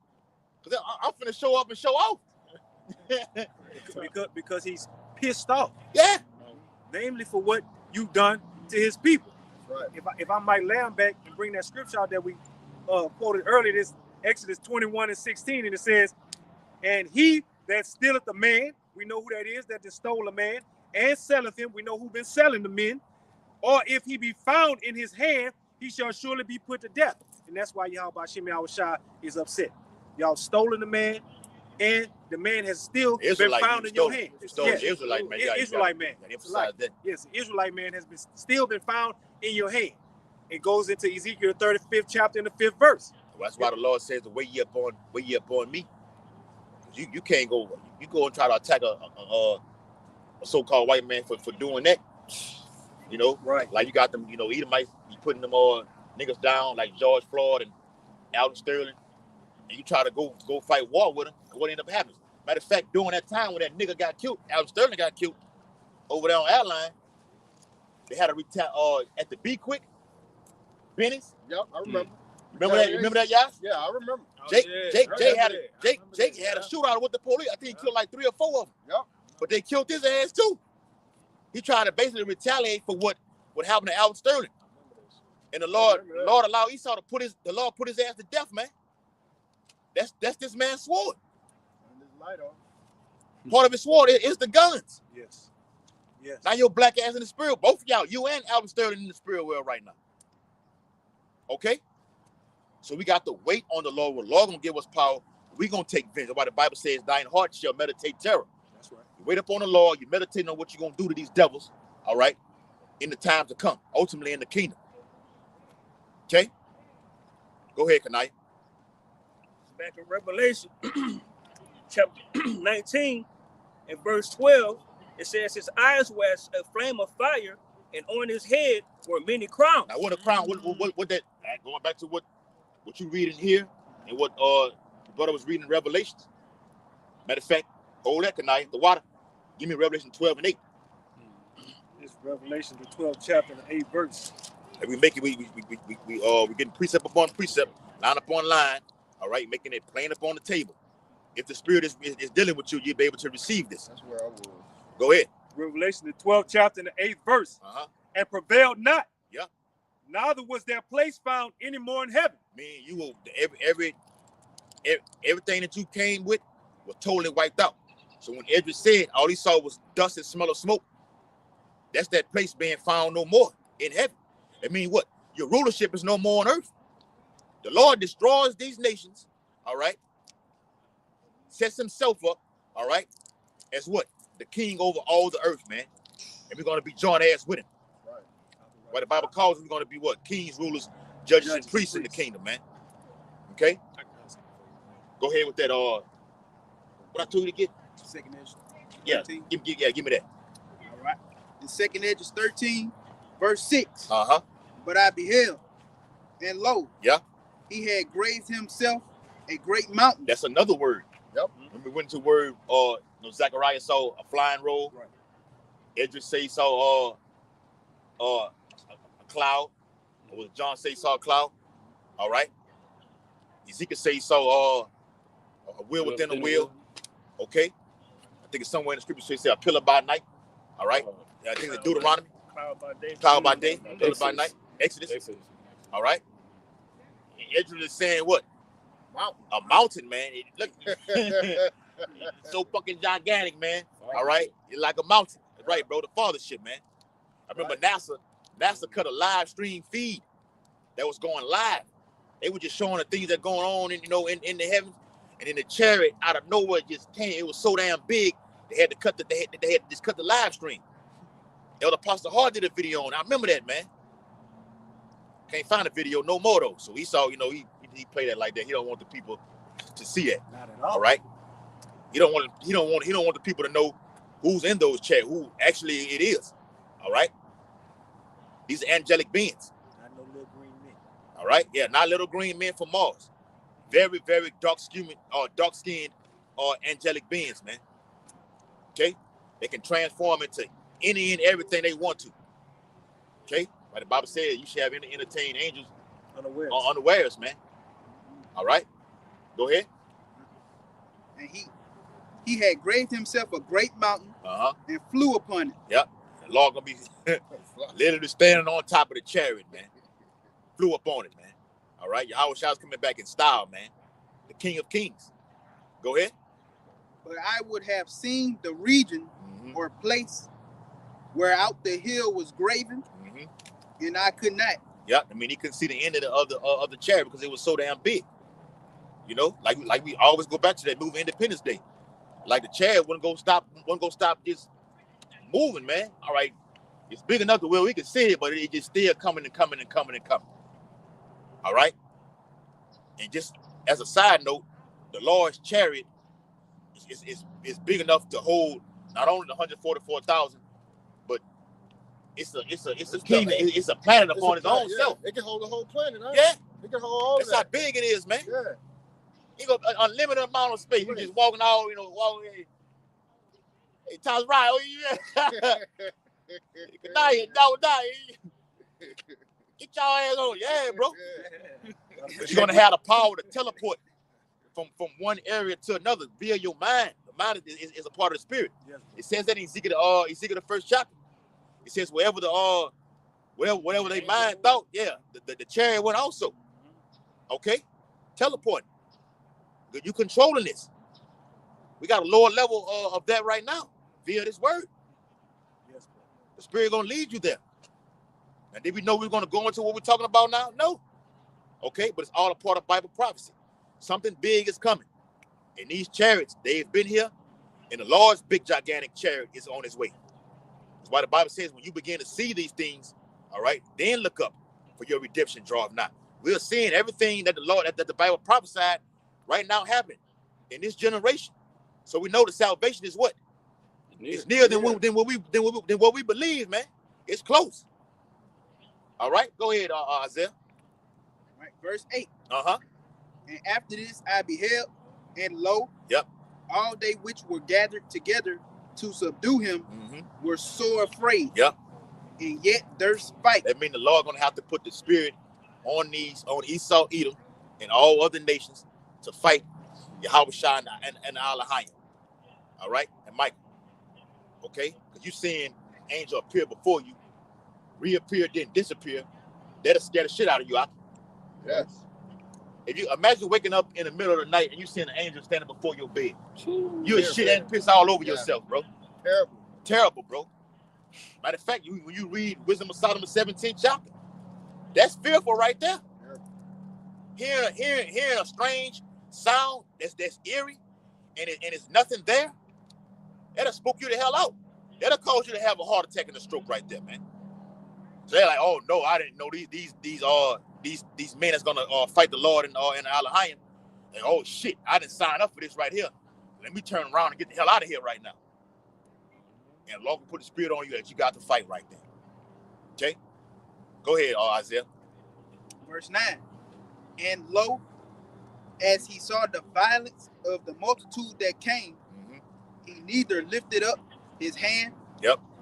Because I'm finna show up and show off. because he's pissed off. Yeah. Namely for what you've done to his people. Right. If I might land back and bring that scripture out that we quoted earlier, this Exodus 21:16, and it says, and he that stealeth a man, we know who that is, that just stole a man, and selleth him, we know who been selling the men, or if he be found in his hand, he shall surely be put to death. And that's why Yahweh Shemi Shah is upset. Y'all stolen the man, and the man has still been found in your hand. Yes. Israelite man. Israelite man. Yes, Israelite man has still been found in your hand. It goes into Ezekiel 35th chapter in the 5th verse. Well, that's why the Lord says, the way ye upon me. You can't go. You go and try to attack a so-called white man for doing that. You know, right? Like you got them. You know, Edomites. You putting them niggas down like George Floyd and Alton Sterling, and you try to go fight war with them. And what ended up happening? Matter of fact, during that time when that nigga got killed, Alton Sterling got killed over there on Airline. They had a at the Be Quick, Benny's. Yep, I remember. Remember that? Remember that, y'all? Yeah, I remember. Jake had a shootout with the police. I think he killed like 3 or 4 of them. Yep. But they killed his ass too. He tried to basically retaliate for what happened to Albert Sterling. And the Lord allowed Esau to put his ass to death, man. That's this man's sword. Part of his sword is the guns. Yes. Yes. Now your black ass in the spirit, both of y'all, you and Albert Sterling in the spirit world right now. Okay? So we got to wait on the Lord. The Lord gonna give us power. We gonna take vengeance. Why the Bible says, thine heart shall meditate terror. That's right. You wait up on the Lord, you meditate on what you're gonna do to these devils, all right, in the times to come, ultimately in the kingdom. Okay? Go ahead, Kanai. Back in Revelation, chapter 19, and verse 12, it says his eyes were as a flame of fire, and on his head were many crowns. Now, what a crown? What that? Going back to what you read in here, and what the brother was reading in Revelations. Matter of fact, hold that, Kanai, the water. Give me Revelation 12 and 8. It's Revelation, the 12th chapter, the 8th verse. And we make it. We getting precept upon precept, line upon line. All right, making it plain upon the table. If the Spirit is dealing with you, you'll be able to receive this. That's where I was. Go ahead. Revelation, the 12th chapter, and the 8th verse. And prevailed not. Yeah. Neither was their place found any more in heaven. Man, you will everything that you came with was totally wiped out. So when Edris said all he saw was dust and smell of smoke, that's that place being found no more in heaven. That means what? Your rulership is no more on earth. The Lord destroys these nations, all right? Sets himself up, all right, as what? The king over all the earth, man. And we're going to be joint heirs with him. Right. Why the Bible calls us, we're going to be what? Kings, rulers, judges, and priests in the kingdom, man. Okay? Go ahead with that. What I told you to get? Second edge. Yeah, give me that. All right. The second edge is 13, verse 6. But I beheld, and lo, he had graved himself a great mountain. That's another word. Yep. When we went to word, Zechariah saw a flying roll. Right. Edris say he saw a cloud. Or was John say he saw a cloud? All right. Ezekiel say he saw a wheel within a wheel. Okay. I think it's somewhere in the scripture say a pillar by night. All right. I think it's Deuteronomy. Cloud by day. Pillar by night. Exodus. All right. Edris is saying what? A mountain, man. Look, so fucking gigantic, man. All right, it's like a mountain. That's right, bro. The fathership, man. I remember NASA cut a live stream feed that was going live. They were just showing the things that are going on, in the heavens, and then the chariot out of nowhere just came. It was so damn big they had to cut the live stream. Elder Pastor Hart did a video on it. I remember that, man. Can't find the video no more though. So he saw, he played that like that. He don't want the people to see that. Not at all. All right. He don't want the people to know who's in those chairs, who actually it is. All right. These are angelic beings. Not no little green men. All right. Yeah, not little green men from Mars. Very, very dark-skinned angelic beings, man. Okay. They can transform into any and everything they want to. Okay. Like the Bible says, you shall entertain angels unawares, man. All right. Go ahead. And he had graved himself a great mountain and flew upon it. Yep. The Lord gonna be literally standing on top of the chariot, man. Flew up on it, man. All right. Yahweh Shai's coming back in style, man. The King of Kings. Go ahead. But I would have seen the region or place where out the hill was graven, and I could not. Yeah, I mean, he couldn't see the end of the chariot because it was so damn big. Like we always go back to that movie Independence Day. Like the chariot wouldn't go stop just moving, man. All right, it's big enough to where we can see it, but it just still coming and coming and coming and coming. All right, and just as a side note, the Lord's chariot is big enough to hold not only the 144,000, but it's a planet upon its own self. It can hold the whole planet, huh? Yeah. It can hold all of that. That's how big it is, man. Yeah. You got an unlimited amount of space. You just walking all, walking. Hey, Tom's right. Oh, yeah. Good night. Get your ass on. Yeah, bro. But you're going to have the power to teleport from one area to another via your mind. The mind is a part of the spirit. Yes. It says that in Ezekiel the first chapter. It says wherever whatever they mind thought, yeah, the chariot went also. Okay? Teleporting. You controlling this. We got a lower level of that right now via this word. Yes, The Spirit gonna lead you there. And did we know we were gonna go into what we're talking about now? No. Okay, but it's all a part of Bible prophecy. Something big is coming. And these chariots, they've been here, and the Lord's big gigantic chariot is on its way. That's why the Bible says when you begin to see these things, all right, then look up, for your redemption draweth nigh. We're seeing everything that the Lord, that the Bible prophesied right now happening in this generation. So we know the salvation is what? It's nearer than what we believe, man. It's close. All right, go ahead, Isaiah. Right, verse 8. Uh-huh. And after this I beheld, and lo, Yep. all they which were gathered together to subdue him were sore afraid. Yep. And yet durst fight. That means the Lord gonna have to put the Spirit on Esau, Edom, and all other nations to fight Yahushua and Elohim. All right, and Michael. Okay, because you seeing angel appear before you, reappear, then disappear. That'll scare the shit out of you. Yes. If you imagine waking up in the middle of the night and you seeing an angel standing before your bed, you shit and piss all over yourself, bro. Terrible. Terrible, bro. Matter of fact, when you read Wisdom of Solomon 17th chapter, that's fearful right there. Hearing a strange sound that's eerie, and it's nothing there, that'll spook you the hell out. That'll cause you to have a heart attack and a stroke right there, man. So they're like, oh no, I didn't know these men that's gonna fight the Lord and Elohim. And oh shit, I didn't sign up for this right here. Let me turn around and get the hell out of here right now. And the Lord will put the Spirit on you that you got to fight right there. Okay? Go ahead, Isaiah. Verse 9. And lo, as he saw the violence of the multitude that came, he neither lifted up his hand,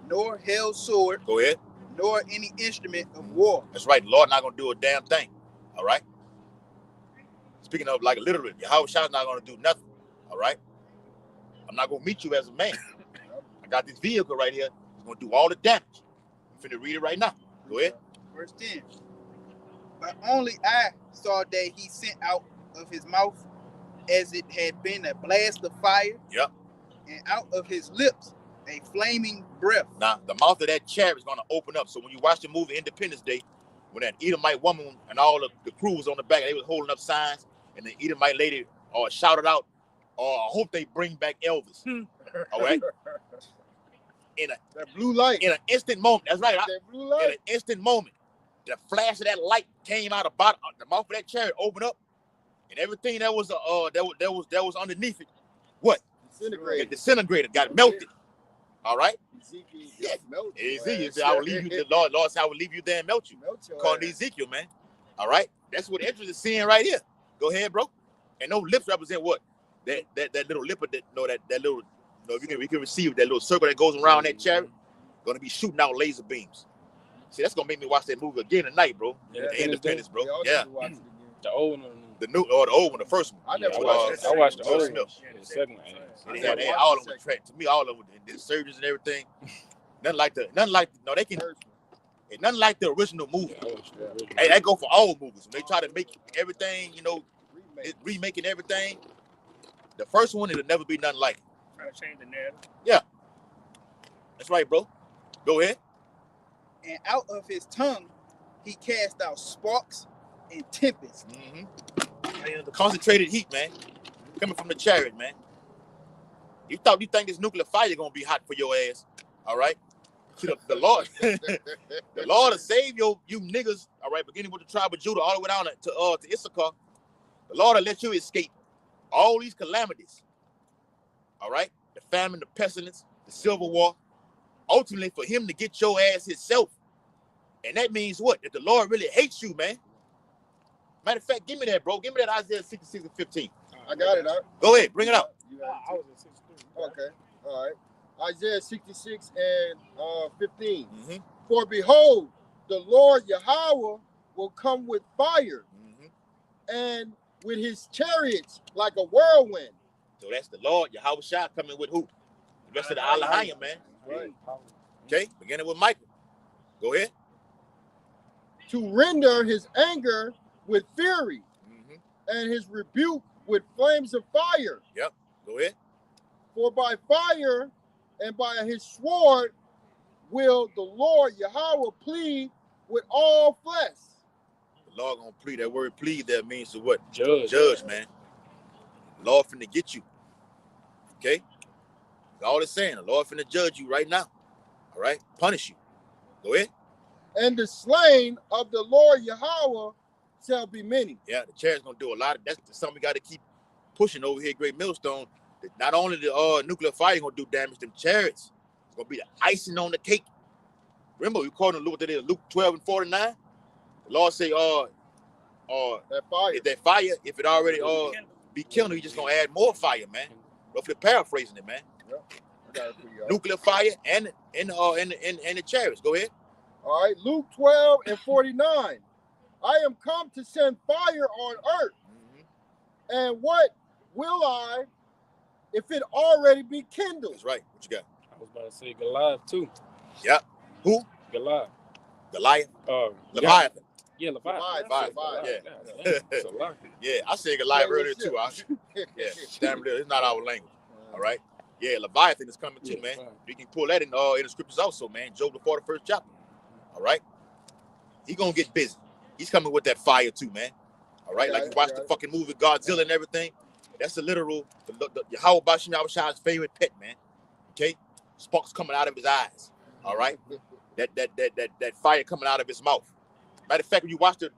nor held sword, go ahead, nor any instrument of war. That's right. The Lord not gonna do a damn thing. All right. Speaking of like literally, Yahushua's not gonna do nothing. All right. I'm not gonna meet you as a man. I got this vehicle right here. It's gonna do all the damage. I'm finna read it right now. Go ahead. Verse 10. But only I saw that he sent out of his mouth as it had been a blast of fire. Yep. And out of his lips a flaming breath. Now, the mouth of that chariot is going to open up. So when you watch the movie Independence Day, when that Edomite woman and all of the crew was on the back, they was holding up signs, and the Edomite lady shouted out, I hope they bring back Elvis. All right? That blue light. In an instant moment. That's right. That blue light. In an instant moment, the flash of that light came out of the mouth of that chariot opened up, and everything that was underneath it, what? Disintegrated, got melted. All right? Ezekiel melted. Ezekiel said, I will leave you, the Lord said, I will leave you there and melt you. According to Ezekiel, man. All right? That's what interest is seeing right here. Go ahead, bro. And those lips represent what? That little lip of that little, we can receive that little circle that goes around that chariot, gonna be shooting out laser beams. See, that's gonna make me watch that movie again tonight, bro. Yeah, the Independence, bro. Yeah. The old one. The old one, the first one. I never watched it. I watched the old one. The second one. They had all of them. To me, all of them, the surgeons and everything. Nothing like the original movie. Hey, that go for all movies. When they try to make everything, remaking everything. The first one, it'll never be nothing like it. Trying to change the narrative. Yeah. That's right, bro. Go ahead. And out of his tongue he cast out sparks and tempests. The concentrated heat, man, coming from the chariot, man. You think this nuclear fire gonna be hot for your ass? All right. See, the Lord, the Lord will save you niggas. All right, beginning with the tribe of Judah all the way down to Issachar. The Lord will let you escape all these calamities. All right, the famine, the pestilence, the civil war. Ultimately, for Him to get your ass Himself, and that means what? That the Lord really hates you, man. Matter of fact, give me that, bro. Give me that Isaiah 66 and 15. I got it. Go ahead, bring it up. I was at 63. Okay, all right. Isaiah 66 and 15. For behold, the Lord Yahweh will come with fire, and with his chariots like a whirlwind. So that's the Lord Yahushua coming with who? The rest of the Elohim, man. Right. Okay, beginning with Michael. Go ahead. To render his anger with fury, and his rebuke with flames of fire. Yep. Go ahead. For by fire and by his sword will the Lord Yahweh plead with all flesh. The Lord gonna plead. That word plead there means to what? Judge. Judge, man. The Lord finna get you. Okay? That's all it's saying. The Lord finna judge you right now. All right? Punish you. Go ahead. And the slain of the Lord Yahweh shall be many. Yeah, the chariot's gonna do a lot of that's something we gotta keep pushing over here, Great Millstone. That not only the nuclear fire gonna do damage, them chariots. It's gonna be the icing on the cake. Remember, we called Luke 12 and 49. The Lord say, that fire. If that fire, if it already be kindled, he just gonna add more fire, man. Roughly paraphrasing it, man. Yep. I got it for you. Nuclear fire and the chariots. Go ahead. All right, Luke 12 and 49. I am come to send fire on earth. And what will I if it already be kindled? That's right. What you got? I was about to say Goliath too. Yep. Who? Goliath. Goliath. Leviathan. Yeah, Leviathan. Yeah. Yeah, I said Goliath earlier too. Damn, it's not our language. All right. Yeah, Leviathan is coming too, man. We can pull that in the scriptures also, man. Job the 41st chapter. All right. He gonna get busy. He's coming with that fire too, man. All right. Like you watch the fucking movie Godzilla and everything. That's a literal Yahweh Bashim Yahushai's favorite pet, man. Okay. Sparks coming out of his eyes. All right. That fire coming out of his mouth. Matter of fact, when you watch the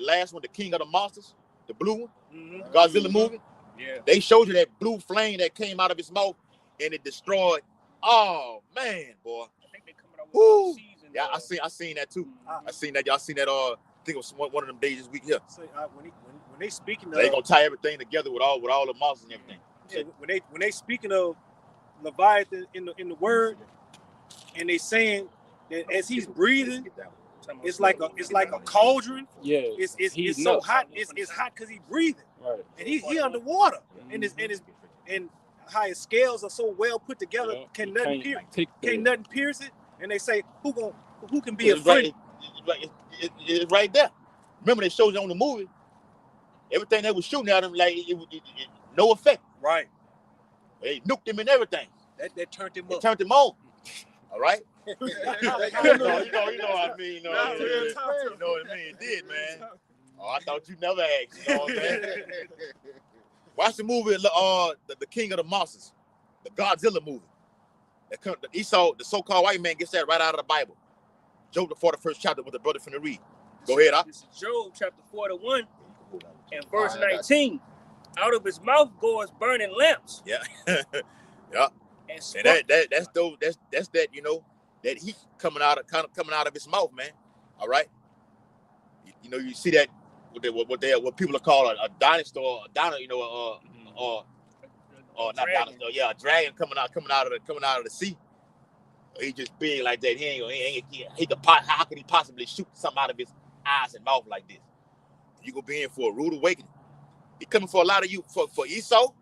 last one, the King of the Monsters, the blue one, the Godzilla movie, they showed you that blue flame that came out of his mouth and it destroyed. Oh man, boy. I think they coming out with season. Yeah, I seen that too. I seen that. Y'all seen that? I think it was one of them days this week here. So, when they speaking of, they gonna tie everything together with all the monsters and everything. Yeah, when they speaking of Leviathan in the word, and they saying that as he's breathing, it's like a cauldron. Yeah, it's so hot. It's hot because he's breathing. Right. And he underwater, and how his scales are so well put together, can nothing pierce it. And they say who can be afraid? It's right there. Remember they showed you on the movie. Everything they was shooting at him, like it no effect. Right. They nuked him and everything. That turned him up. It turned him on. All right. you know what I mean. You know what I mean. It did, man. Oh, I thought you never asked. You know what I'm saying? Watch the movie, the King of the Monsters, the Godzilla movie. Esau, the so-called white man, gets that right out of the Bible. Job the 41st chapter with the brother from the read. Go ahead, This is Job chapter 41 and verse 19. Out of his mouth goes burning lamps. Yeah. Yeah. And that's that, you know, that heat coming out of his mouth, man. All right. You know, you see that what people are called a dinosaur, or not dinosaur, a dragon coming out of the sea. He just big like that. How could he possibly shoot something out of his eyes and mouth like this? You gonna be in for a rude awakening. He coming for a lot of you for Esau,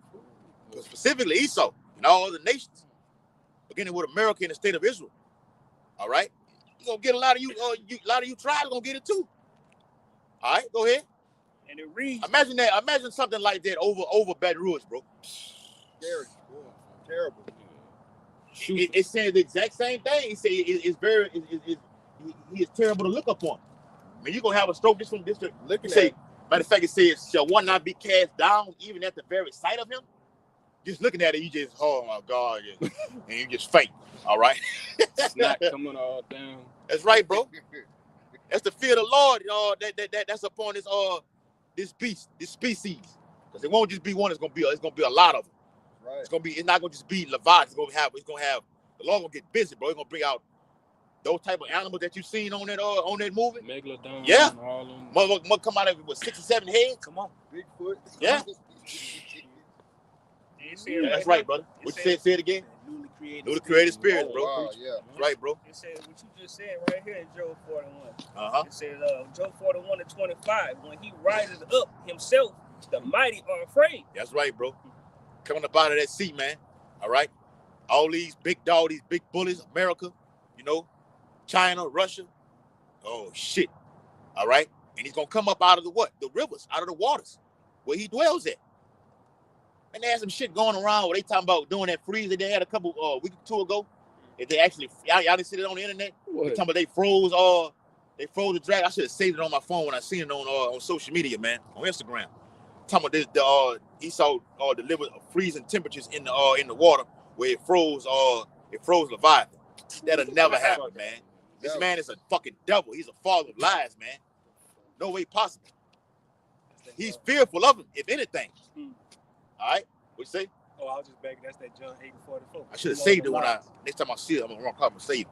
specifically Esau and all other nations, beginning with America and the state of Israel. All right, you gonna get a lot of you tribes gonna get it too. All right, go ahead. And it reads. Imagine something like that over Baton Rouge, bro. Scary, terrible. It says the exact same thing. It says he is terrible to look upon. I mean, you're gonna have a stroke just from this. Matter of fact, it says, shall one not be cast down even at the very sight of him? Just looking at it, you just, oh my God, and you just faint. All right. Snot coming all down. That's right, bro. That's the fear of the Lord, that's upon this species. Because it won't just be one, it's gonna be a lot of them. Right. It's not gonna just be Leviathan. It's gonna have the Lord gonna get busy, bro. He's gonna bring out those type of animals that you seen on that movie. Megalodon. Yeah. All of them. Mother come out of it with 6 or 7 heads. Come on. Bigfoot. Yeah. That's right, brother. What you say it again? Newly created spirits, bro. Wow, yeah. That's right, bro. It says what you just said right here in Job 41. It says Job 41 and 25. When he rises up himself, the mighty are afraid. That's right, bro. Coming up out of that sea, man. All right. All these big dogs, these big bullies, America, you know, China, Russia. Oh shit. All right. And he's gonna come up out of the what? The rivers, out of the waters, where he dwells at. And they had some shit going around where they talking about doing that freeze that they had a couple week or two ago. If they actually, y'all didn't see it on the internet. They talking about they froze the dragon. I should have saved it on my phone when I seen it on social media, man, on Instagram. Talking about this, Esau delivered freezing temperatures in the water where it froze Leviathan. That'll never happen, man. This man is a fucking devil. He's a father of lies, man. No way possible. He's fearful of him, if anything. All right, what you say? Oh, I was just backing. That's that John 8:44. I should have saved it when next time I see it, I'm gonna call him and save it.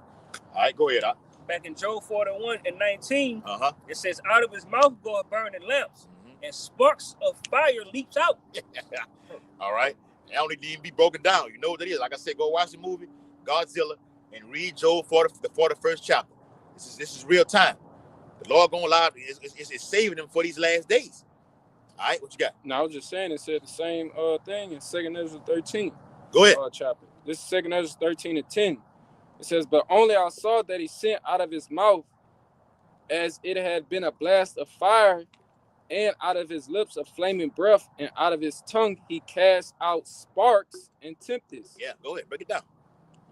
All right, go ahead. Back in Job 41:19, it says, out of his mouth go a burning lamps, and sparks of fire leaps out. All right. That don't even be broken down. You know what that is. Like I said, go watch the movie, Godzilla, and read Job 40, the 41st chapter. This is real time. The Lord gonna lie is saving them for these last days. All right, what you got? No, I was just saying it said the same thing in 2 Ezra 13. Go ahead. Chapter. This is 2 Ezra 13:10. It says, but only I saw that he sent out of his mouth as it had been a blast of fire, and out of his lips a flaming breath, and out of his tongue he cast out sparks and tempests. Yeah, go ahead, break it down.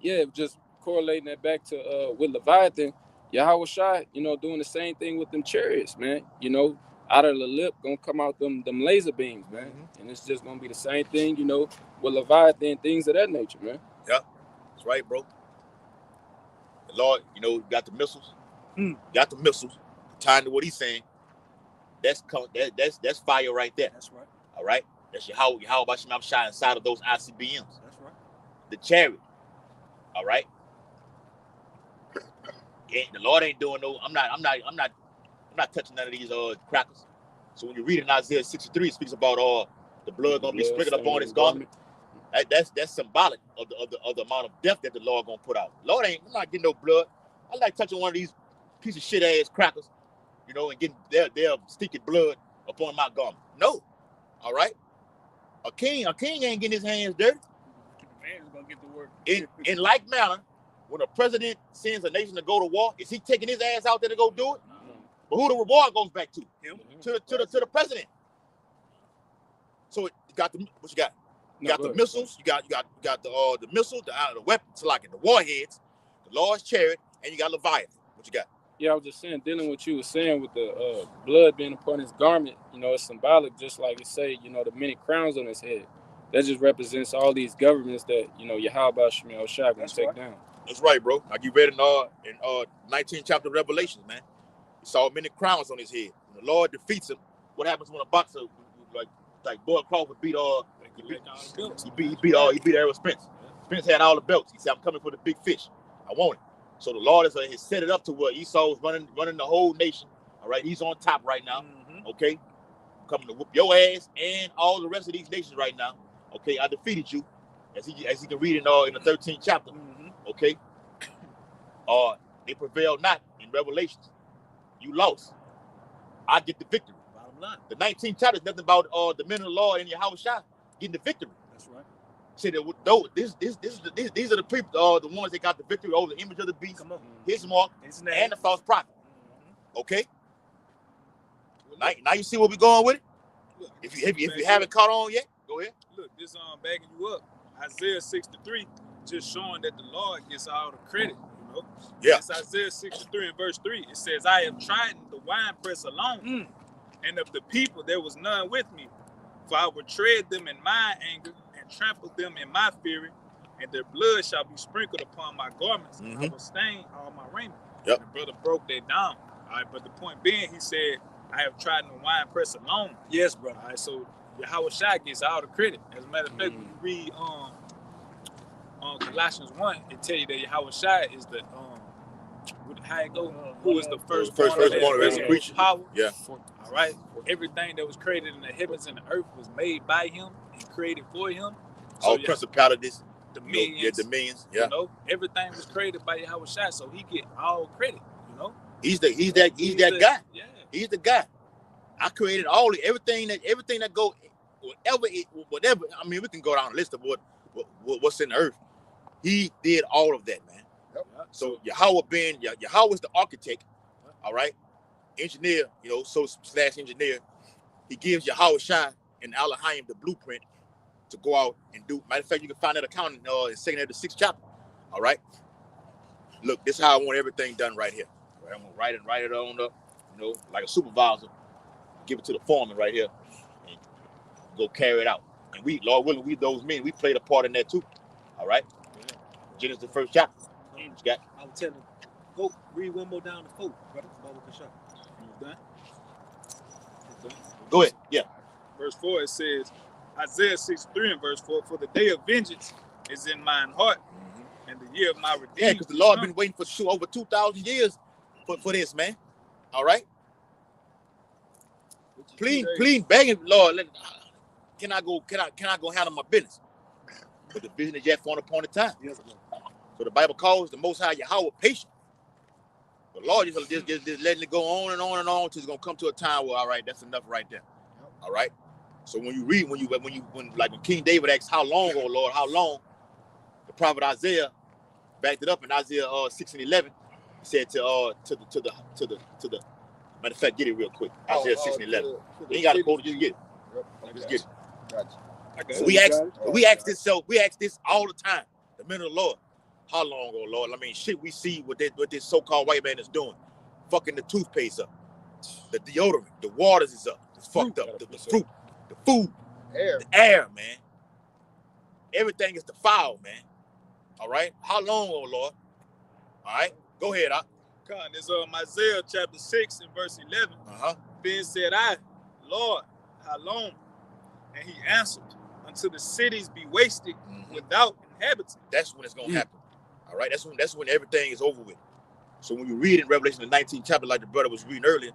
Yeah, just correlating that back to with Leviathan, Yahweh Shai, doing the same thing with them chariots, man. Out of the lip gonna come out them laser beams, man. And it's just gonna be the same thing, with Leviathan, things of that nature, man. Yeah, that's right, bro. The Lord, got the missiles. Got the missiles. Tying to what he's saying. That's fire right there. That's right. All right. That's Yahweh Shai Shai inside of those ICBMs. That's right. The chariot. All right. The Lord ain't doing no. I'm not touching none of these crackers. So when you read in Isaiah 63, it speaks about the blood gonna be sprinkled upon his garment. That's symbolic of the amount of death that the Lord gonna put out. Lord I'm not getting no blood. I like touching one of these piece of shit ass crackers, and getting their sticky blood upon my garment. No. All right. A king ain't getting his hands dirty. Man is gonna get the work. In like manner, when a president sends a nation to go to war, is he taking his ass out there to go do it? But who the reward goes back to? Him. To the president. So you got what you got? You got the missiles. You got the missiles, the weapons, like the warheads, the Lord's chariot, and you got Leviathan. What you got? Yeah, I was just saying, dealing with what you were saying with the blood being upon his garment. It's symbolic, just like it say, the many crowns on his head. That just represents all these governments that Yahweh Shai gonna take down. That's right, bro. Like you read in 19th chapter of Revelation, man. He saw many crowns on his head. When the Lord defeats him, what happens when a boxer like Boyd Crawford beat he beat Errol Spence. Spence had all the belts. He said, I'm coming for the big fish. I want it. So the Lord has set it up to where Esau is running the whole nation. All right, he's on top right now. Okay, I'm coming to whoop your ass and all the rest of these nations right now. Okay, I defeated you, as he can read in the 13th chapter. Okay, they prevailed not in Revelations. You lost. I get the victory. Bottom line. The 19th chapter is nothing about the men of the Lord and Yahweh Shai getting the victory. That's right. Say that these are the people, the ones that got the victory over the image of the beast, his mark, and the false prophet. Okay. Now you see where we're going with it. If you haven't caught on yet, go ahead. Look, this backing you up. Isaiah 63, just showing that the Lord gets all the credit. Yeah. It's Isaiah 63 and verse 3. It says, I have trodden the winepress alone, and of the people there was none with me. For I will tread them in my anger and trample them in my fury, and their blood shall be sprinkled upon my garments, and I will stain all my raiment. Yep. The brother broke that down. All right, but the point being, he said, I have trodden the winepress alone. Yes, brother. All right, so Yahweh Shai gets all the credit. As a matter of fact, when you read Colossians 1, it tell you that Yahweh Shai is the how it go? Who is the first born of every creature? Power. Yeah. All right. Everything that was created in the heavens and the earth was made by him and created for him. So all principalities, dominions. Dominions. Yeah. Everything was created by Yahweh Shai, so he get all credit. He's that guy. Yeah. He's the guy. I created everything that go whatever. I mean, we can go down the list of what's in the earth. He did all of that, man. Yep. So Yahweh is the architect, all right, engineer, / engineer. He gives Yahweh Shai and Elohim the blueprint to go out and do. Matter of fact, you can find that account in 2nd to 6th chapter. All right. Look, this is how I want everything done right here. All right, I'm gonna write it on up, like a supervisor. Give it to the foreman right here, and go carry it out. And we, Lord willing, we those men, we played a part in that too. All right. Genesis the 1st chapter. I was telling him, go read one more down to 4, brother. Done? Go ahead. Yeah. Verse 4, it says, Isaiah 63 and verse 4, for the day of vengeance is in mine heart, and the year of my redemption. Yeah, because the Lord been waiting for over 2,000 years for this, man. All right. Please, begging, Lord, can I go handle my business? But the vision is yet for an appointed time. Yes, so the Bible calls the Most High Yahweh patient. The Lord just letting it go on and on and on until it's gonna come to a time where, all right, that's enough right there. All right. So when you read, when King David asks, "How long, oh Lord, how long?" The prophet Isaiah backed it up in Isaiah 6:11. He said to the matter of fact, get it real quick. Isaiah 6:11. You ain't gotta quote it, just get it. Yep. Just get it. Gotcha. So we ask this all the time. The men of the Lord. How long, oh Lord? I mean, shit, we see what this so-called white man is doing. Fucking the toothpaste up. The deodorant, the waters is up. It's fucked up. The fruit, the food, the air, man. Everything is defiled, man. All right? How long, oh Lord? All right? Go ahead, It's Isaiah chapter 6 and verse 11. Then said I, Lord, how long? And he answered, until the cities be wasted without inhabitants. That's when it's gonna happen. All right, that's when everything is over with. So when you read in Revelation the 19th chapter, like the brother was reading earlier,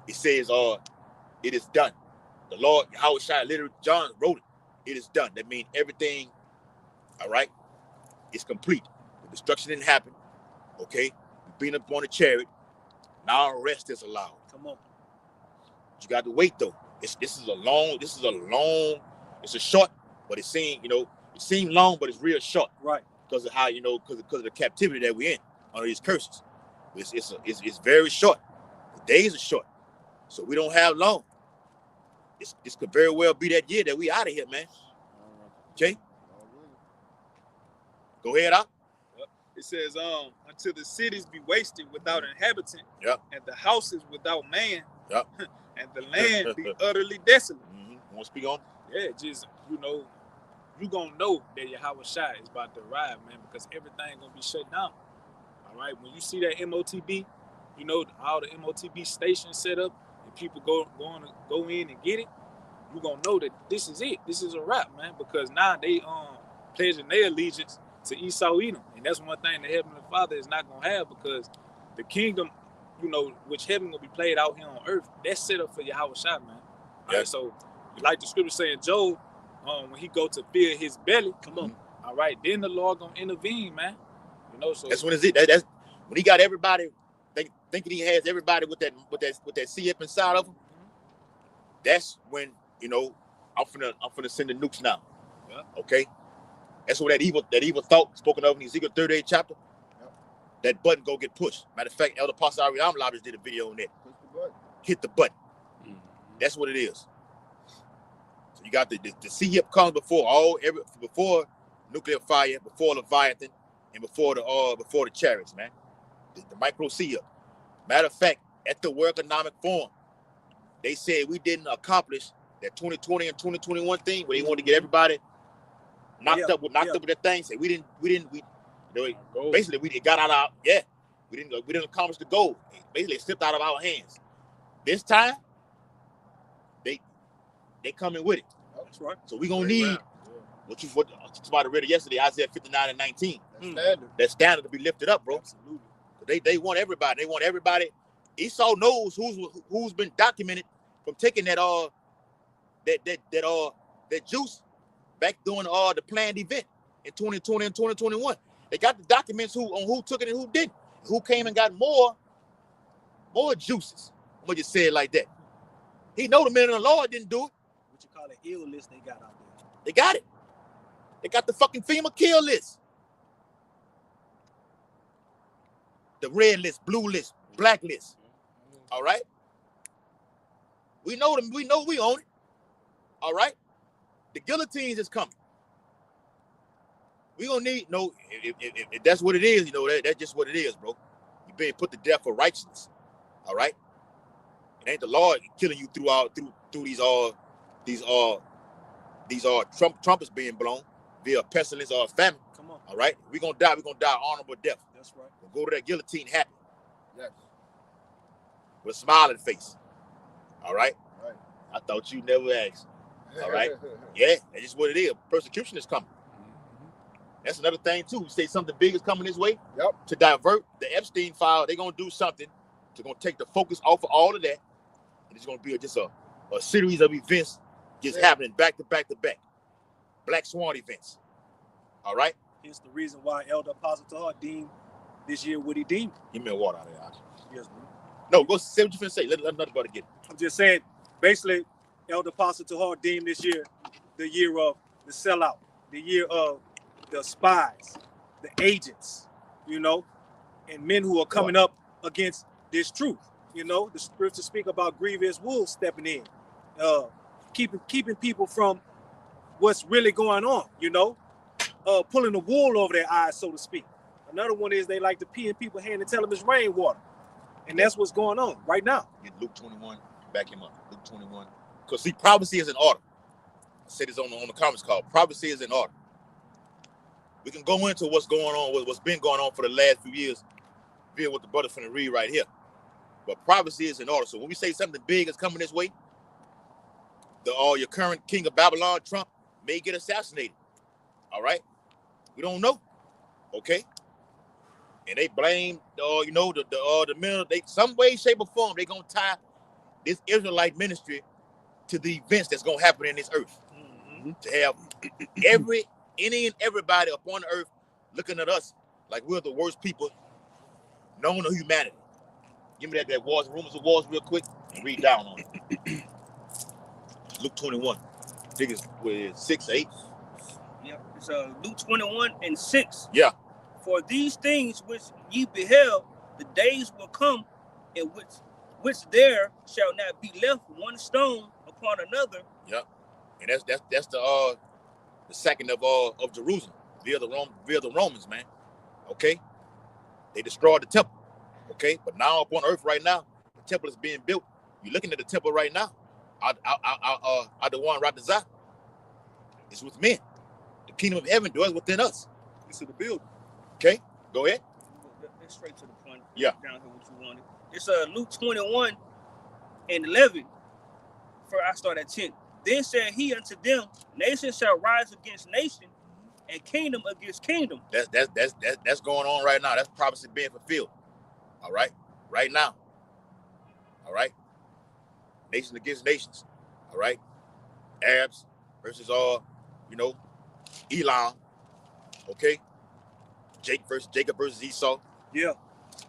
it says, it is done. The Lord, Yahweh Shai, literally, John wrote it. It is done. That means everything, all right, is complete. The destruction didn't happen. Okay, being up on the chariot. Now rest is allowed. Come on. You got to wait though. It's a short, but it seemed long, but it's real short. Right. Because of how, because of the captivity that we're in under these curses. It's very short. The days are short. So we don't have long. This could very well be that year that we out of here, man. Okay? Go ahead, Al. It says, until the cities be wasted without inhabitant, and the houses without man, and the land be utterly desolate. Want to speak on? Yeah, just, you gonna know that Yahweh Shai is about to arrive, man, because everything gonna be shut down. All right, when you see that MOTB, all the MOTB stations set up, and people go in and get it, you gonna know that this is it. This is a wrap, man, because now they pledging their allegiance to Esau Edom, and that's one thing the Heavenly Father is not gonna have, because the kingdom, which heaven gonna be played out here on earth, that's set up for Yahweh Shai, man. All right, so like the scripture saying, Job, when he go to fill his belly, come on, all right, then the Lord gonna intervene, man. So that's when it's it. That's when he got everybody thinking he has everybody with that C up inside of him. That's when I'm finna send the nukes now. Yeah. Okay. That's what that evil thought spoken of in Ezekiel 38 chapter. Yep. That button go get pushed. Matter of fact, Elder Pastor Ariam Lobbers did a video on that. Hit the button. That's what it is. So you got the C-Hip comes before nuclear fire, before Leviathan, and before the chariots, man. The micro C-Hip. Matter of fact, at the World Economic Forum, they said we didn't accomplish that 2020 and 2021 thing where they wanted to get everybody knocked up with that thing. Say we didn't basically we got out of we didn't accomplish the goal. Basically it slipped out of our hands. This time they coming with it. That's right. So we're gonna need what somebody read it yesterday, Isaiah 59 and 19. That standard to be lifted up, bro. Absolutely. They want everybody. They want everybody. Esau knows who's been documented from taking that juice back during the planned event in 2020 and 2021. They got the documents on who took it and who didn't. Who came and got more juices. I'm gonna just say it like that. He know the men of the Lord didn't do it. What you call an ill list they got out there. They got it. They got the fucking FEMA kill list. the red list, blue list, black list. All right? We know them. We know we own it. All right? The guillotines is coming. We gonna need if that's what it is, you know, that's just what it is, bro. You being put to death for righteousness. All right? It ain't the Lord killing you through these trumpets being blown via pestilence or famine. Come on. All right? We're gonna die honorable death. That's right. We'll go to that guillotine happy. Yes. With a smiling face. All right? Right. I thought you never asked. All right? Yeah, that's just what it is. Persecution is coming. That's another thing too. You say something big is coming this way. Yep. To divert the Epstein file, they're gonna do something to gonna take the focus off of all of that. And it's gonna be just a series of events just happening back to back to back. Black Swan events. All right? Hence the reason why Elder Apostle Tahar deemed this year what he deemed. Give me a water out of there. Yes, bro. No, go say what you finna say. Let another brother get it. I'm just saying, basically, Elder Apostle Tahar deemed this year the year of the sellout, the year of the spies, the agents, you know, and men who are coming up against this truth. You know, the scriptures speak about grievous wolves stepping in, keeping people from what's really going on, you know, pulling the wool over their eyes, so to speak. Another one is they like to pee in people's hand and tell them it's rainwater. And that's what's going on right now. Get Luke 21, back him up. Luke 21. Because see, prophecy is in order. I said this on the conference call. Prophecy is in order. We can go into what's going on, what's been going on for the last few years, via what the brother's finna read right here. But prophecy is in order. So when we say something big is coming this way, your current king of Babylon, Trump, may get assassinated. All right? We don't know. Okay? And they blame, the men, they some way, shape, or form, they gonna tie this Israelite ministry to the events that's gonna happen in this earth. Mm-hmm. To have any and everybody upon the earth looking at us like we're the worst people known to humanity. Give me that Wars and Rumors of Wars real quick and read down on it. Luke 21. I think it's 6, 8. Yep, it's Luke 21 and 6. Yeah. For these things which ye beheld, the days will come in which there shall not be left one stone upon another. Yeah, and that's the second of Jerusalem via the Romans, man. Okay, they destroyed the temple. Okay, but now upon earth right now, the temple is being built. You're looking at the temple right now. The one right desire. It's with men. The kingdom of heaven dwells within us. It's in the building. Okay, go ahead. Let's straight to the point. Yeah. Down here what you wanted. It's Luke 21 and 11. For I start at 10. Then said he unto them, nation shall rise against nation, and kingdom against kingdom. That's going on right now. That's prophecy being fulfilled. All right, right now. All right, nations against nations. All right, Arabs versus Elam. Okay, Jacob versus Esau. Yeah.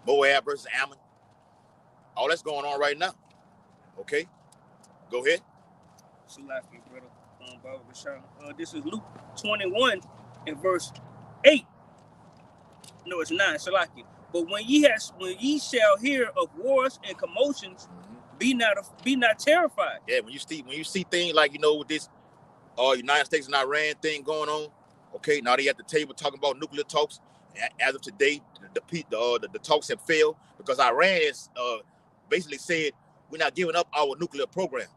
Moab versus Ammon. All that's going on right now. Okay, go ahead. This is Luke 21 and verse 8. No, it's 9. Salaki. But when ye shall hear of wars and commotions, be not terrified. Yeah, when you see things like with this United States and Iran thing going on, okay, now they at the table talking about nuclear talks. As of today, the talks have failed because Iran has basically said we're not giving up our nuclear program.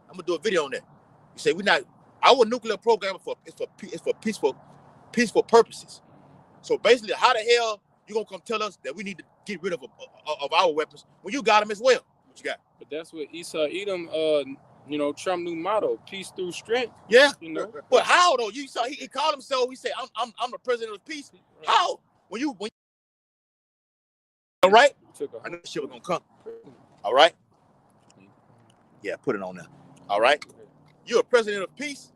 I'm gonna do a video on that. You say our nuclear program is for peaceful purposes. So basically, how the hell you gonna come tell us that we need to get rid of our weapons when you got them as well? What you got? But that's what Esau Edom, Trump new motto: peace through strength. Yeah. But how though? You saw he called himself. He said, "I'm the president of peace." Right. How? When all right? I knew shit was gonna come. All right. Yeah, put it on there. All right. You're a president of peace,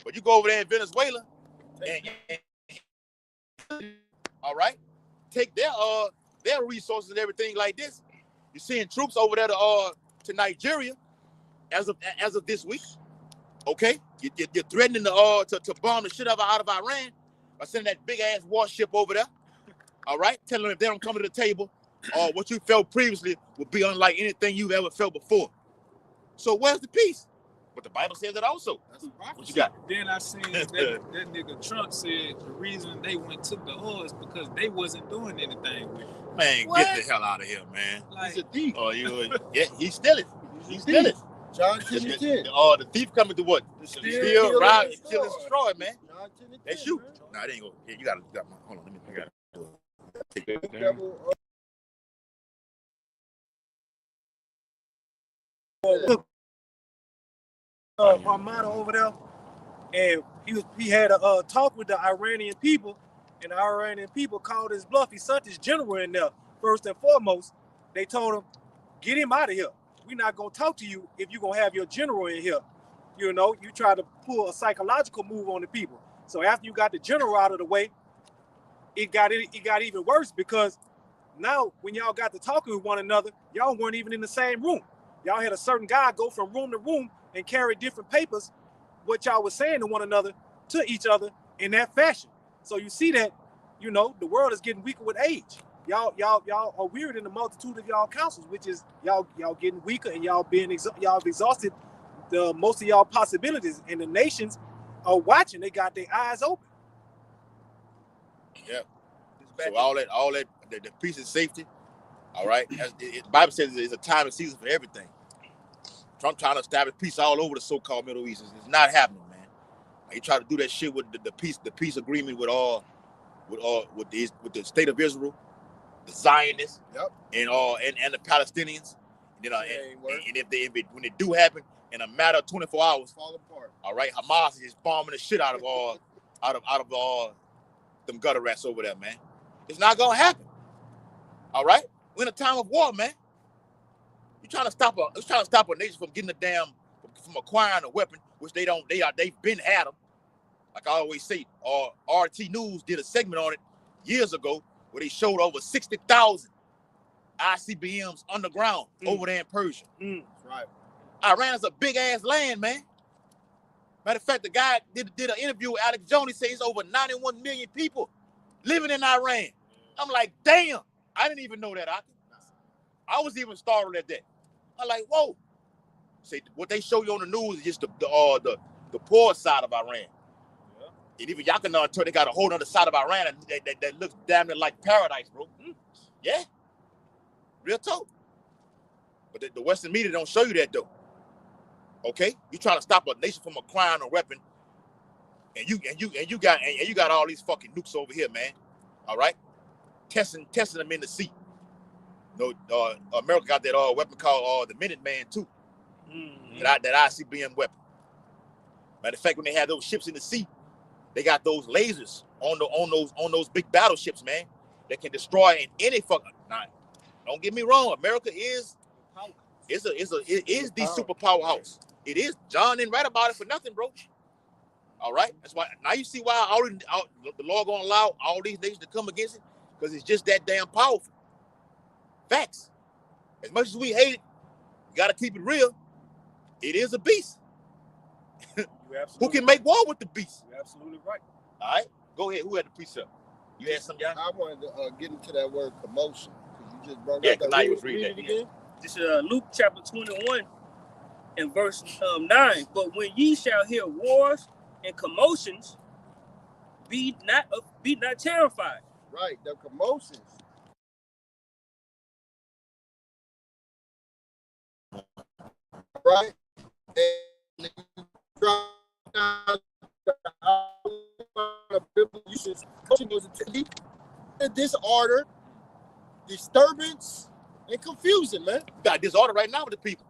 but you go over there in Venezuela and all right, take their resources and everything like this. You're seeing troops over there to Nigeria as of this week. Okay, you're threatening to bomb the shit out of Iran by sending that big ass warship over there. All right? Tell them if they don't come to the table, or what you felt previously will be unlike anything you've ever felt before. So where's the peace? But the Bible says that also. What you got? Then I seen that nigga Trump said the reason they went to the oil is because they wasn't doing anything with it. Man, What? Get the hell out of here, man. He's a thief. Oh, yeah, he's stealing. He's stealing. John 10 and 10. The thief coming to what? Steal, rob, and kill, and destroy, man. John 10 and 10. They shoot. Man. Nah, it ain't go. Yeah, you got my. Hold on, let me. I got it. Devil, Armada over there, and he had a talk with the Iranian people, and the Iranian people called his bluff. He sent his general in there. First and foremost, they told him, get him out of here. We're not going to talk to you if you're going to have your general in here. You know, you try to pull a psychological move on the people. So after you got the general out of the way, it got even worse, because now when y'all got to talking with one another, y'all weren't even in the same room. Y'all had a certain guy go from room to room and carry different papers, what y'all was saying to one another, to each other in that fashion. So you see that, you know, the world is getting weaker with age. Y'all are weird in the multitude of y'all councils, which is y'all getting weaker, and y'all have exhausted the most of y'all possibilities, and the nations are watching. They got their eyes open. Yeah. So all that, the peace and safety. All right. The Bible says it's a time and season for everything. Trump trying to establish peace all over the so-called Middle East. It's not happening, man. He tried to do that shit with the peace agreement with the state of Israel, the Zionists, Yep. and the Palestinians. You know, when it do happen, in a matter of 24 hours, fall apart. All right, Hamas is bombing the shit out of them gutter rats over there, man. It's not gonna happen. All right, we're in a time of war, man. You're trying to stop a nation from getting from acquiring a weapon, which they've been had them. Like I always say, RT News did a segment on it years ago where they showed over 60,000 ICBMs underground over there in Persia. Right. Iran is a big ass land, man. Matter of fact, the guy did an interview with Alex Jones. He says he's over 91 million people living in Iran. I'm like, damn, I didn't even know that. I was even startled at that. I'm like, whoa. Say what they show you on the news is just the poor side of Iran. Yeah. And even y'all can they got a whole other side of Iran that looks damn near like paradise, bro. Yeah, real talk. But the Western media don't show you that though. Okay, you trying to stop a nation from acquiring a weapon, and you got all these fucking nukes over here, man. All right, testing them in the sea. You know, America got that weapon called the Minuteman too. That ICBM weapon. Matter of fact, when they have those ships in the sea, they got those lasers on those big battleships, man, that can destroy in any fucking. Now, don't get me wrong, America is the superpower house. It is. John didn't write about it for nothing, bro. All right, that's why now you see why the Lord gonna allow all these nations to come against it, because it's just that damn powerful. Facts. As much as we hate it, we gotta keep it real. It is a beast. Who can make war with the beast? You're absolutely right. All right, go ahead. Who had the precept? You had some, y'all? I wanted to get into that word commotion, because you just brought that. that. Yeah, because read that again. This is Luke chapter 21 and verse 9. But when ye shall hear wars and commotions, be not terrified. Right, the commotions. Right. And disorder, disturbance, and confusion, man. You got disorder right now with the people.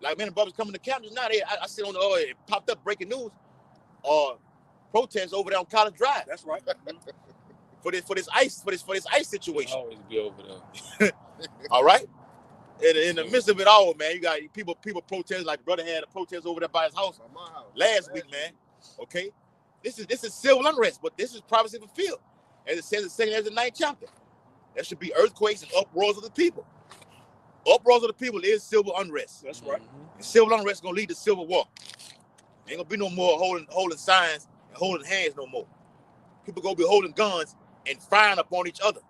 Like men and brothers coming to campus now. I see on it popped up breaking news. Protests over there on College Drive. That's right. for this ice situation. Always be over there. All right. In the midst of it all, man, you got people protest. Like brother had a protest over there by his house last week, man. Okay, this is civil unrest, but this is privacy fulfilled, as it says in second Ezra 9th chapter. There should be earthquakes and uproars of the people. Uproars of the people is civil unrest. That's right. And civil unrest is gonna lead to civil war. Ain't gonna be no more holding signs and holding hands no more. People gonna be holding guns and frown upon each other.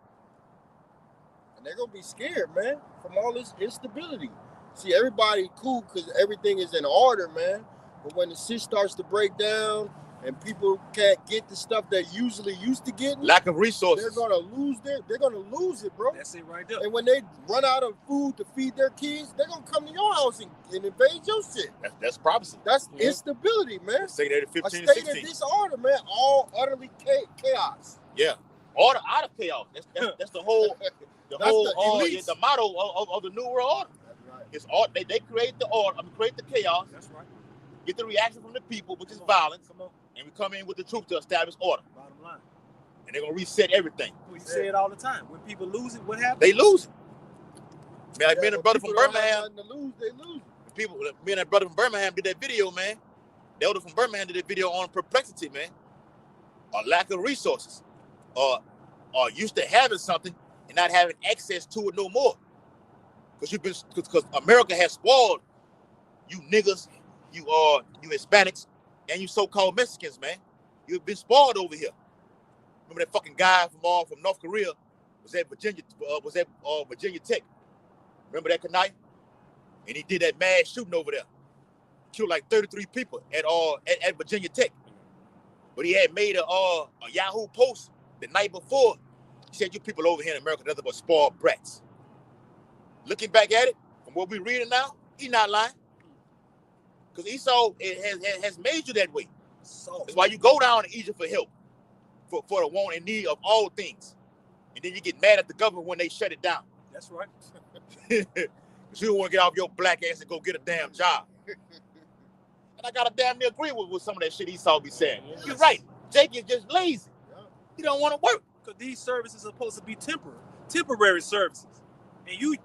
And they're gonna be scared, man, from all this instability. See, everybody cool because everything is in order, man. But when the shit starts to break down and people can't get the stuff they're usually used to getting, lack of resources, they're gonna lose it, bro. That's it right there. And when they run out of food to feed their kids, they're gonna come to your house and invade your shit. That's prophecy. That's instability, man. Say that at 15 A and state 16. of disorder, man. All utterly chaos. Yeah, order out of chaos. That's the whole the motto of the New World Order. That's right. It's all they create the order. Create the chaos. That's right. Get the reaction from the people, which is violence. Come on. And we come in with the truth to establish order. Bottom line. And they're gonna reset everything. We say it all the time. When people lose it, what happens? They lose it. Man, like me and when a brother from people don't have Birmingham. nothing to lose, they lose. Me and that brother from Birmingham did that video, man. The elder from Birmingham did that video on perplexity, man. A lack of resources. Or used to having something and not having access to it no more. Because America has spoiled you niggas, you Hispanics, and you so-called Mexicans, man. You've been spoiled over here. Remember that fucking guy from North Korea was at Virginia Tech. Remember that night? And he did that mass shooting over there. Killed like 33 people at Virginia Tech. But he had made a Yahoo post the night before. He said, "You people over here in America, nothing but spoiled brats." Looking back at it, from what we're reading now, he's not lying. Because Esau has made you that way. So that's why you go down to Egypt for help, for the want and need of all things. And then you get mad at the government when they shut it down. That's right. Because you don't want to get off your black ass and go get a damn job. And I gotta damn near agree with some of that shit Esau be saying. You're right. Jake is just lazy. He don't want to work. Because these services are supposed to be temporary services. And you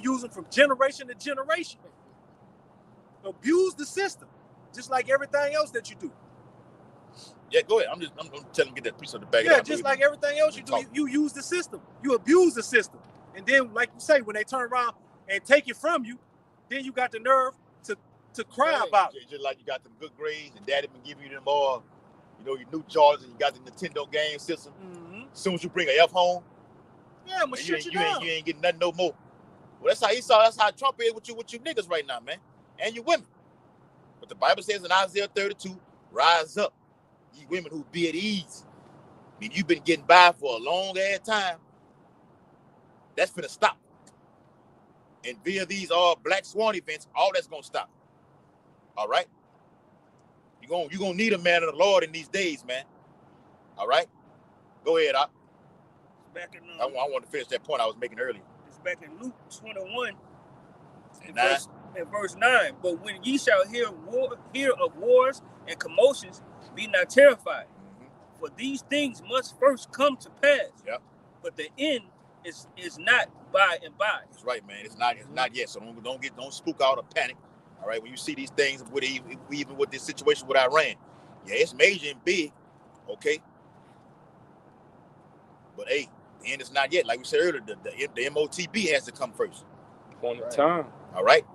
use them from generation to generation. Abuse the system, just like everything else that you do. Yeah, go ahead. I'm telling him get that piece of the bag. Yeah, just like everything else you do, you use the system. You abuse the system. And then, like you say, when they turn around and take it from you, then you got the nerve to cry about it. Just like you got them good grades and daddy been giving you them all, your new Jordans and you got the Nintendo game system. Mm-hmm. As soon as you bring a F home, yeah, I'm gonna shut you down. You ain't getting nothing no more. Well, that's how Esau, that's how Trump is with you niggas right now, man. And you women. But the Bible says in Isaiah 32, rise up, ye women who be at ease. I mean, you've been getting by for a long ass time. That's finna stop. And via these Black Swan events, all that's gonna stop. All right? You're gonna need a man of the Lord in these days, man. All right? Go ahead, Op. I want to finish that point I was making earlier. It's back in Luke 21 and verse 9. But when ye shall hear of wars and commotions, be not terrified. Mm-hmm. For these things must first come to pass. Yep. But the end is not by and by. That's right, man. It's not yet. So don't spook out or panic. All right, when you see these things, even with this situation with Iran, yeah, it's major and big, okay. But hey, the end is not yet. Like we said earlier, the MOTB has to come first. Point in time. All right.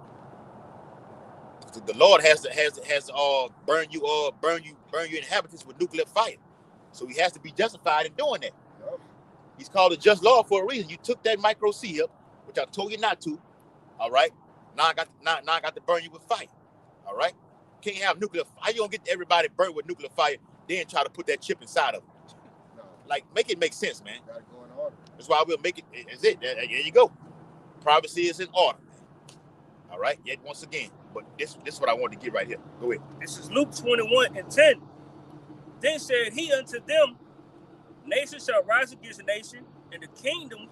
The Lord has to burn your inhabitants with nuclear fire. So he has to be justified in doing that. Yep. He's called a just Lord for a reason. You took that micro C up, which I told you not to. All right. Now I got to burn you with fire. All right. Can't have nuclear fire. How you gonna get everybody burnt with nuclear fire, then try to put that chip inside of them? No. Like, make it make sense, man. Gotta go in order. That's why we'll make it. Is it? There you go. Privacy is in order. All right. Yet once again, but this is what I wanted to get right here. Go ahead. This is Luke 21:10. Then said he unto them, nation shall rise against nation, and the kingdom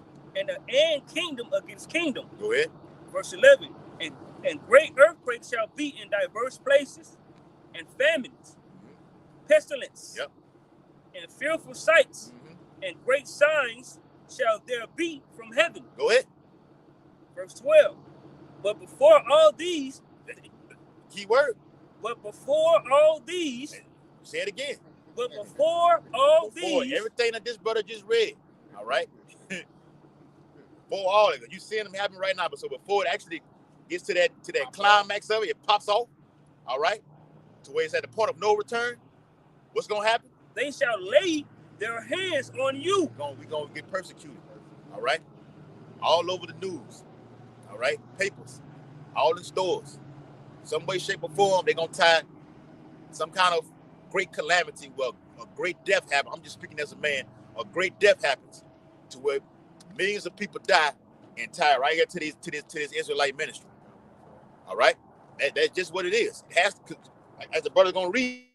against kingdom. Go ahead. Verse 11. And great earthquakes shall be in diverse places, and famines, pestilence, and fearful sights, and great signs shall there be from heaven. Go ahead. Verse 12. But before all these, key word. But before all these, say it again. But before these, everything that this brother just read, all right. Before all of it, you seeing them happen right now, but so before it actually gets to that climax of it, it pops off, all right, to where it's at the point of no return. What's gonna happen? They shall lay their hands on you. We're gonna get persecuted. All right? All over the news. All right? Papers. All in stores. Some way, shape, or form, they're gonna tie some kind of great calamity. Well, a great death happens. I'm just speaking as a man. A great death happens to where millions of people die and tie right here to this Israelite ministry. All right? That's just what it is. It has to, as the brother's gonna read.